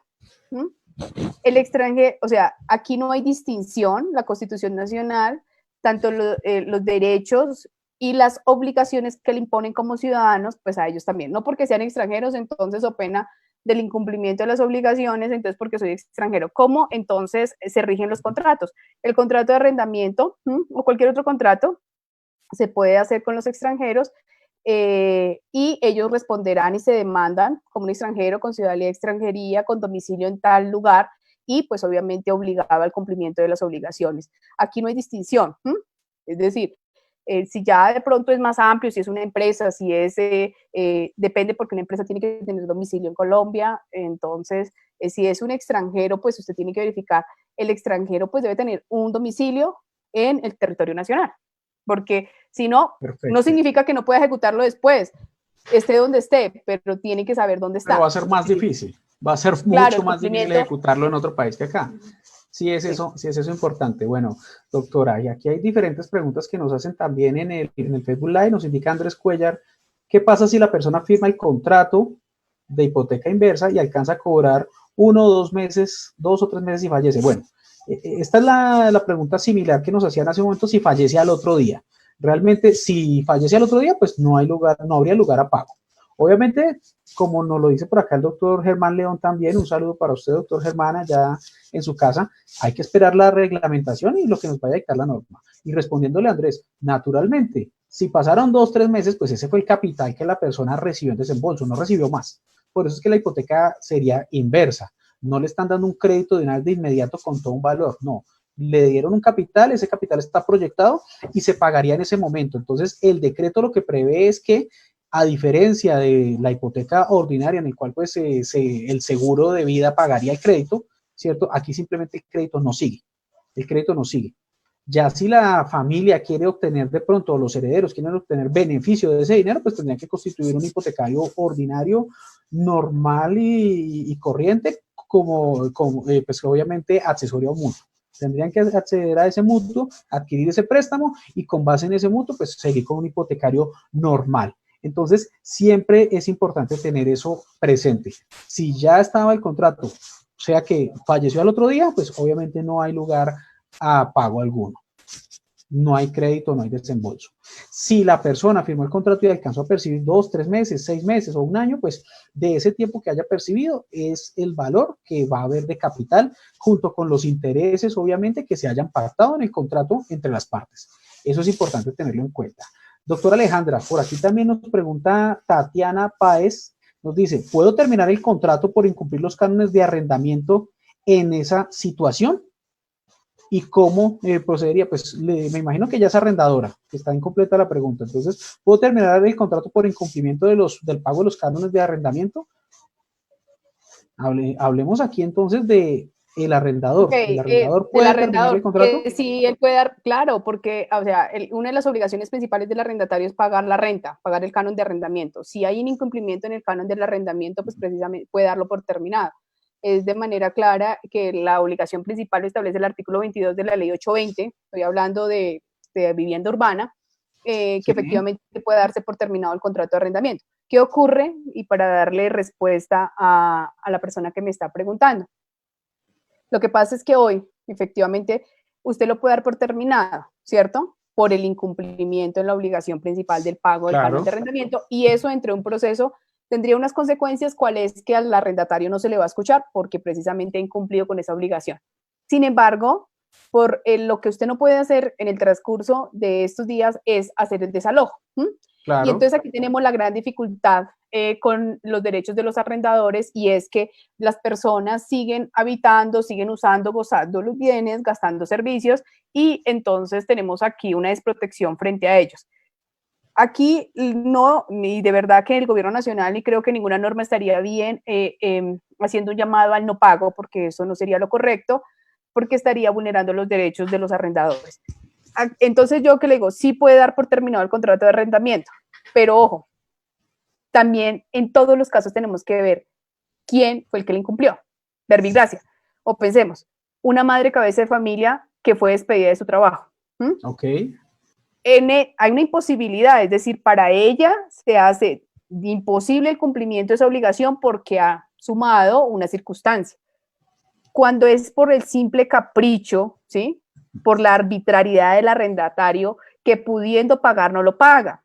El extranjero, o sea, aquí no hay distinción. La Constitución Nacional, tanto los derechos y las obligaciones que le imponen como ciudadanos, pues a ellos también. No porque sean extranjeros, entonces, o pena del incumplimiento de las obligaciones, entonces porque soy extranjero. ¿Cómo entonces se rigen los contratos? El contrato de arrendamiento o cualquier otro contrato se puede hacer con los extranjeros, y ellos responderán y se demandan como un extranjero con ciudadanía de extranjería, con domicilio en tal lugar, y pues obviamente obligado al cumplimiento de las obligaciones. Aquí no hay distinción, es decir, si ya de pronto es más amplio, si es una empresa, si es, depende, porque una empresa tiene que tener domicilio en Colombia. Entonces, si es un extranjero, pues usted tiene que verificar, el extranjero pues debe tener un domicilio en el territorio nacional, porque si no, no significa que no pueda ejecutarlo después, esté donde esté, pero tiene que saber dónde está. Pero va a ser más difícil, va a ser mucho más difícil ejecutarlo en otro país que acá. Sí es eso importante. Bueno, doctora, y aquí hay diferentes preguntas que nos hacen también en el Facebook Live. Nos indica Andrés Cuellar, ¿qué pasa si la persona firma el contrato de hipoteca inversa y alcanza a cobrar 1 o 2 meses, 2 o 3 meses y fallece. Bueno, esta es la pregunta similar que nos hacían hace un momento si fallece al otro día. Realmente, si fallece al otro día, pues no habría lugar a pago. Obviamente, como nos lo dice por acá el doctor Germán León también, un saludo para usted, doctor Germán, allá en su casa, hay que esperar la reglamentación y lo que nos vaya a dictar la norma. Y respondiéndole a Andrés, naturalmente, si pasaron 2 o 3 meses, pues ese fue el capital que la persona recibió en desembolso, no recibió más. Por eso es que la hipoteca sería inversa. No le están dando un crédito de inmediato con todo un valor, no. Le dieron un capital, ese capital está proyectado y se pagaría en ese momento. Entonces, el decreto lo que prevé es que, a diferencia de la hipoteca ordinaria en el cual pues el seguro de vida pagaría el crédito, ¿cierto? Aquí simplemente el crédito no sigue. El crédito no sigue. Ya si la familia quiere obtener de pronto, los herederos quieren obtener beneficio de ese dinero, pues tendrían que constituir un hipotecario ordinario, normal y corriente, pues obviamente accesorio a un mutuo. Tendrían que acceder a ese mutuo, adquirir ese préstamo y con base en ese mutuo, pues seguir con un hipotecario normal. Entonces, siempre es importante tener eso presente. Si ya estaba el contrato, o sea que falleció al otro día, pues obviamente no hay lugar a pago alguno. No hay crédito, no hay desembolso. Si la persona firmó el contrato y alcanzó a percibir 2, 3 meses, 6 meses o un año, pues de ese tiempo que haya percibido es el valor que va a haber de capital junto con los intereses, obviamente, que se hayan pactado en el contrato entre las partes. Eso es importante tenerlo en cuenta. Doctora Alejandra, por aquí también nos pregunta Tatiana Páez, nos dice, ¿puedo terminar el contrato por incumplir los cánones de arrendamiento en esa situación? ¿Y cómo procedería? Pues me imagino que ya es arrendadora, que está incompleta la pregunta. Entonces, ¿puedo terminar el contrato por incumplimiento del pago de los cánones de arrendamiento? Hablemos aquí entonces de el arrendador. Okay, ¿El arrendador del puede terminar el arrendador, contrato? sí, él puede dar, claro, porque, o sea, una de las obligaciones principales del arrendatario es pagar la renta, pagar el canon de arrendamiento. Si hay un incumplimiento en el canon del arrendamiento, pues precisamente puede darlo por terminado. Es de manera clara que la obligación principal lo establece el artículo 22 de la ley 820, estoy hablando de vivienda urbana, que Sí. efectivamente puede darse por terminado el contrato de arrendamiento. ¿Qué ocurre? Y para darle respuesta a la persona que me está preguntando. Lo que pasa es que hoy, efectivamente, usted lo puede dar por terminado, ¿cierto? Por el incumplimiento en la obligación principal del pago del canon de arrendamiento, y eso entre un proceso tendría unas consecuencias, cuál es que al arrendatario no se le va a escuchar porque precisamente ha incumplido con esa obligación. Sin embargo, por lo que usted no puede hacer en el transcurso de estos días es hacer el desalojo. Claro. Y entonces aquí tenemos la gran dificultad con los derechos de los arrendadores, y es que las personas siguen habitando, siguen usando, gozando los bienes, gastando servicios, y entonces tenemos aquí una desprotección frente a ellos. Aquí no, y de verdad que el gobierno nacional, y creo que ninguna norma estaría bien haciendo un llamado al no pago, porque eso no sería lo correcto, porque estaría vulnerando los derechos de los arrendadores. Entonces yo que le digo, sí puede dar por terminado el contrato de arrendamiento, pero ojo, también en todos los casos tenemos que ver quién fue el que le incumplió. Verbigracia. O pensemos, una madre cabeza de familia que fue despedida de su trabajo. Ok. Hay una imposibilidad, es decir, para ella se hace imposible el cumplimiento de esa obligación porque ha sumado una circunstancia. Cuando es por el simple capricho, ¿sí? Por la arbitrariedad del arrendatario que pudiendo pagar no lo paga.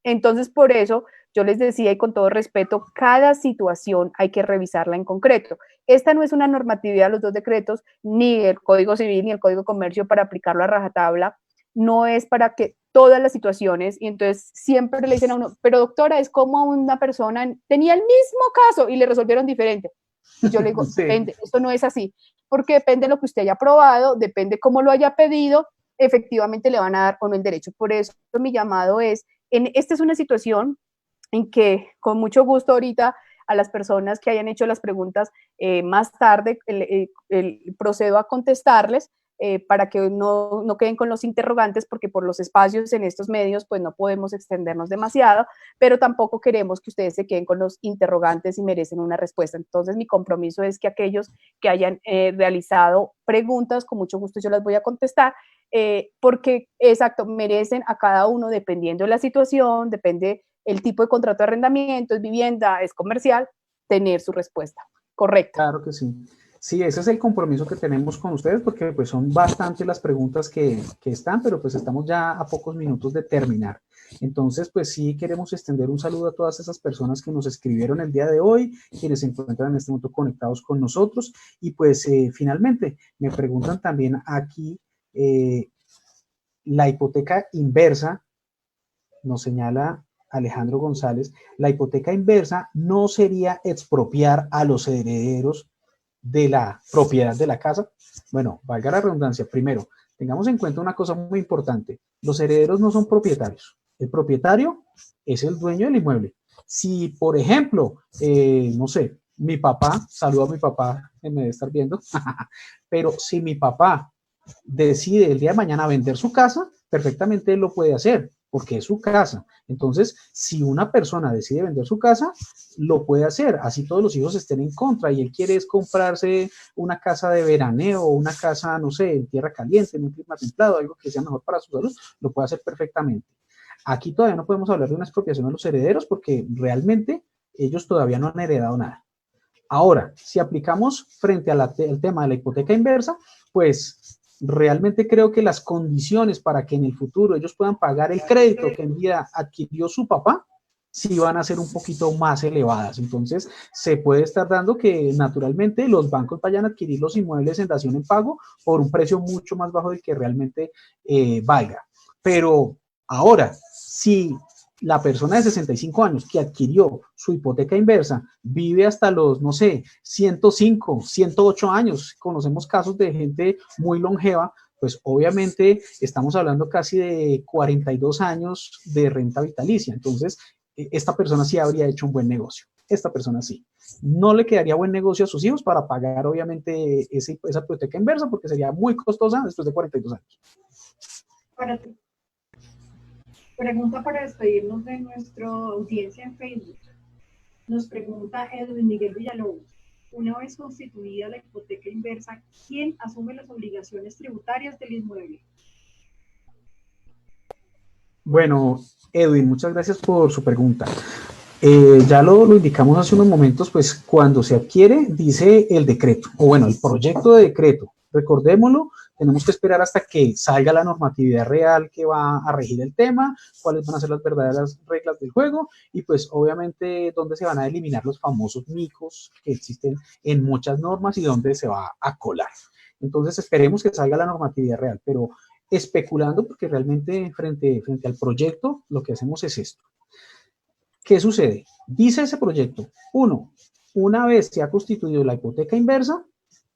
Entonces, por eso yo les decía, y con todo respeto, cada situación hay que revisarla en concreto. Esta no es una normatividad de los dos decretos, ni el Código Civil ni el Código de Comercio para aplicarlo a rajatabla. No es para que todas las situaciones, y entonces siempre le dicen a uno, pero doctora, es como una persona tenía el mismo caso y le resolvieron diferente. Y yo le digo, sí. Depende, esto no es así, porque depende de lo que usted haya aprobado, depende cómo lo haya pedido, efectivamente le van a dar o no el derecho. Por eso mi llamado es, esta es una situación en que con mucho gusto ahorita a las personas que hayan hecho las preguntas más tarde procedo a contestarles para que no queden con los interrogantes, porque por los espacios en estos medios pues no podemos extendernos demasiado, pero tampoco queremos que ustedes se queden con los interrogantes y merecen una respuesta. Entonces mi compromiso es que aquellos que hayan realizado preguntas, con mucho gusto yo las voy a contestar, porque exacto, merecen a cada uno dependiendo de la situación, depende el tipo de contrato de arrendamiento, es vivienda, es comercial, tener su respuesta. Correcto. Claro que sí. Sí, ese es el compromiso que tenemos con ustedes, porque pues son bastantes las preguntas que están, pero pues estamos ya a pocos minutos de terminar. Entonces, pues sí queremos extender un saludo a todas esas personas que nos escribieron el día de hoy, quienes se encuentran en este momento conectados con nosotros. Y pues finalmente me preguntan también aquí, la hipoteca inversa, nos señala Alejandro González, la hipoteca inversa no sería expropiar a los herederos de la propiedad de la casa. Bueno, valga la redundancia, primero, tengamos en cuenta una cosa muy importante, los herederos no son propietarios, el propietario es el dueño del inmueble. Si, por ejemplo, no sé, mi papá, saludo a mi papá que me debe estar viendo, pero si mi papá decide el día de mañana vender su casa, perfectamente él lo puede hacer, porque es su casa. Entonces, si una persona decide vender su casa, lo puede hacer, así todos los hijos estén en contra y él quiere es comprarse una casa de veraneo o una casa, no sé, en tierra caliente, en un clima templado, algo que sea mejor para su salud, lo puede hacer perfectamente. Aquí todavía no podemos hablar de una expropiación a los herederos porque realmente ellos todavía no han heredado nada. Ahora, si aplicamos frente al tema de la hipoteca inversa, pues realmente creo que las condiciones para que en el futuro ellos puedan pagar el crédito que en vida adquirió su papá, sí van a ser un poquito más elevadas. Entonces, se puede estar dando que naturalmente los bancos vayan a adquirir los inmuebles en dación en pago por un precio mucho más bajo del que realmente valga. Pero ahora, si la persona de 65 años que adquirió su hipoteca inversa vive hasta los, no sé, 105, 108 años, conocemos casos de gente muy longeva, pues obviamente estamos hablando casi de 42 años de renta vitalicia. Entonces, esta persona sí habría hecho un buen negocio. Esta persona sí. No le quedaría buen negocio a sus hijos para pagar, obviamente, esa hipoteca inversa porque sería muy costosa después de 42 años. Para ti. Pregunta para despedirnos de nuestra audiencia en Facebook. Nos pregunta Edwin Miguel Villalobos. Una vez constituida la hipoteca inversa, ¿quién asume las obligaciones tributarias del inmueble? Bueno, Edwin, muchas gracias por su pregunta. Ya lo indicamos hace unos momentos, pues cuando se adquiere, dice el decreto, o bueno, el proyecto de decreto. Recordémoslo, tenemos que esperar hasta que salga la normatividad real que va a regir el tema, cuáles van a ser las verdaderas reglas del juego y pues obviamente dónde se van a eliminar los famosos micos que existen en muchas normas y dónde se va a colar. Entonces esperemos que salga la normatividad real, pero especulando porque realmente frente al proyecto lo que hacemos es esto. ¿Qué sucede? Dice ese proyecto, una vez se ha constituido la hipoteca inversa,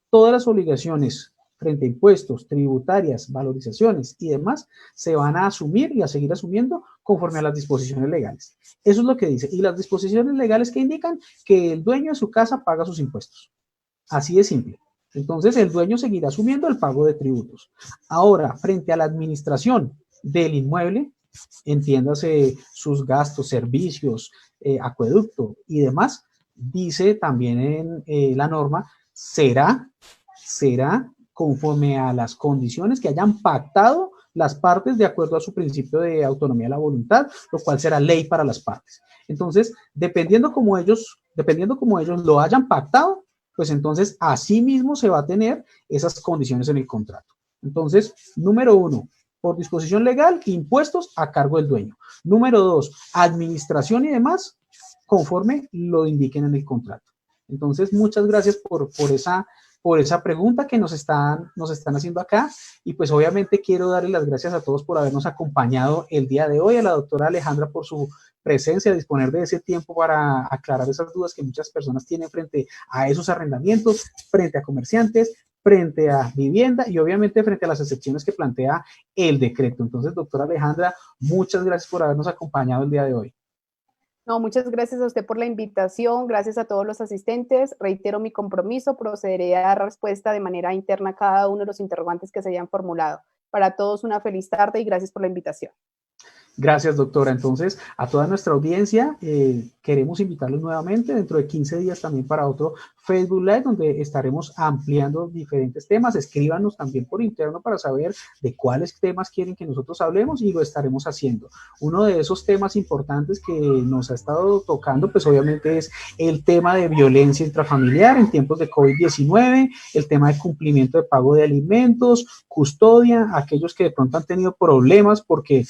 todas las obligaciones frente a impuestos, tributarias, valorizaciones y demás se van a asumir y a seguir asumiendo conforme a las disposiciones legales. Eso es lo que dice. Y las disposiciones legales que indican que el dueño de su casa paga sus impuestos. Así de simple. Entonces, el dueño seguirá asumiendo el pago de tributos. Ahora, frente a la administración del inmueble, entiéndase sus gastos, servicios, acueducto y demás, dice también en la norma, será conforme a las condiciones que hayan pactado las partes de acuerdo a su principio de autonomía de la voluntad, lo cual será ley para las partes. Entonces, dependiendo como ellos lo hayan pactado, pues entonces así mismo se va a tener esas condiciones en el contrato. Entonces, número 1, por disposición legal, impuestos a cargo del dueño. Número 2, administración y demás, conforme lo indiquen en el contrato. Entonces, muchas gracias por esa pregunta que nos están haciendo acá. Y pues obviamente quiero darle las gracias a todos por habernos acompañado el día de hoy, a la doctora Alejandra por su presencia, disponer de ese tiempo para aclarar esas dudas que muchas personas tienen frente a esos arrendamientos, frente a comerciantes, frente a vivienda y obviamente frente a las excepciones que plantea el decreto. Entonces, doctora Alejandra, muchas gracias por habernos acompañado el día de hoy. No, muchas gracias a usted por la invitación, gracias a todos los asistentes. Reitero mi compromiso, procederé a dar respuesta de manera interna a cada uno de los interrogantes que se hayan formulado. Para todos una feliz tarde y gracias por la invitación. Gracias, doctora. Entonces, a toda nuestra audiencia, queremos invitarlos nuevamente dentro de 15 días también para otro Facebook Live, donde estaremos ampliando diferentes temas. Escríbanos también por interno para saber de cuáles temas quieren que nosotros hablemos y lo estaremos haciendo. Uno de esos temas importantes que nos ha estado tocando, pues obviamente es el tema de violencia intrafamiliar en tiempos de COVID-19, el tema de cumplimiento de pago de alimentos, custodia, aquellos que de pronto han tenido problemas porque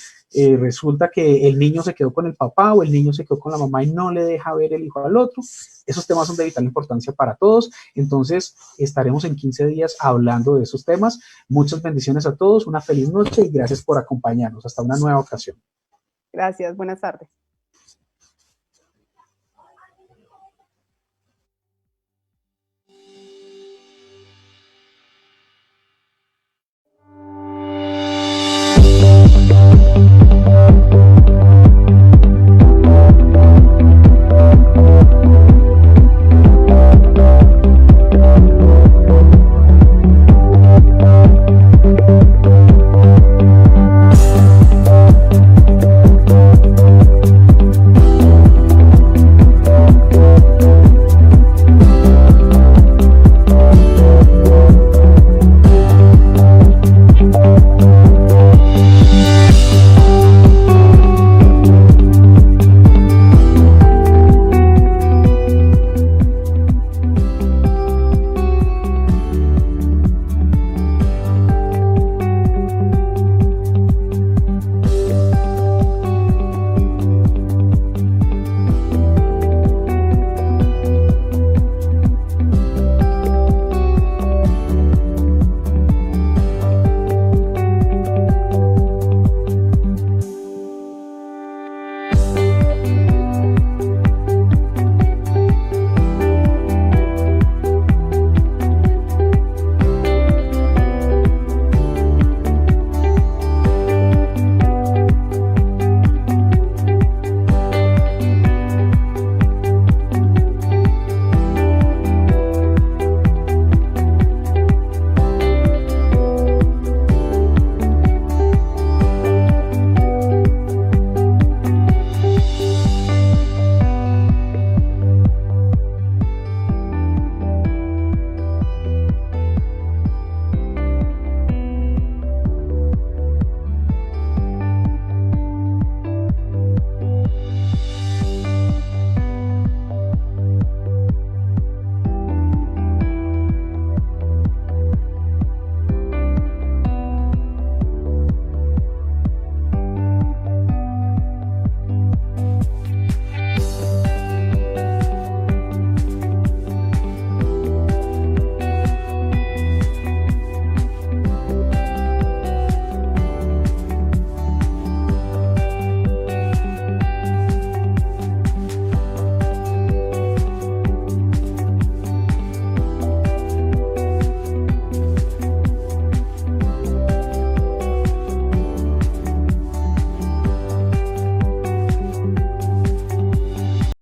resulta que el niño se quedó con el papá o el niño se quedó con la mamá y no le deja ver el hijo al otro. Esos temas son de vital importancia para todos. Entonces, estaremos en 15 días hablando de esos temas. Muchas bendiciones a todos, una feliz noche y gracias por acompañarnos. Hasta una nueva ocasión. Gracias, buenas tardes.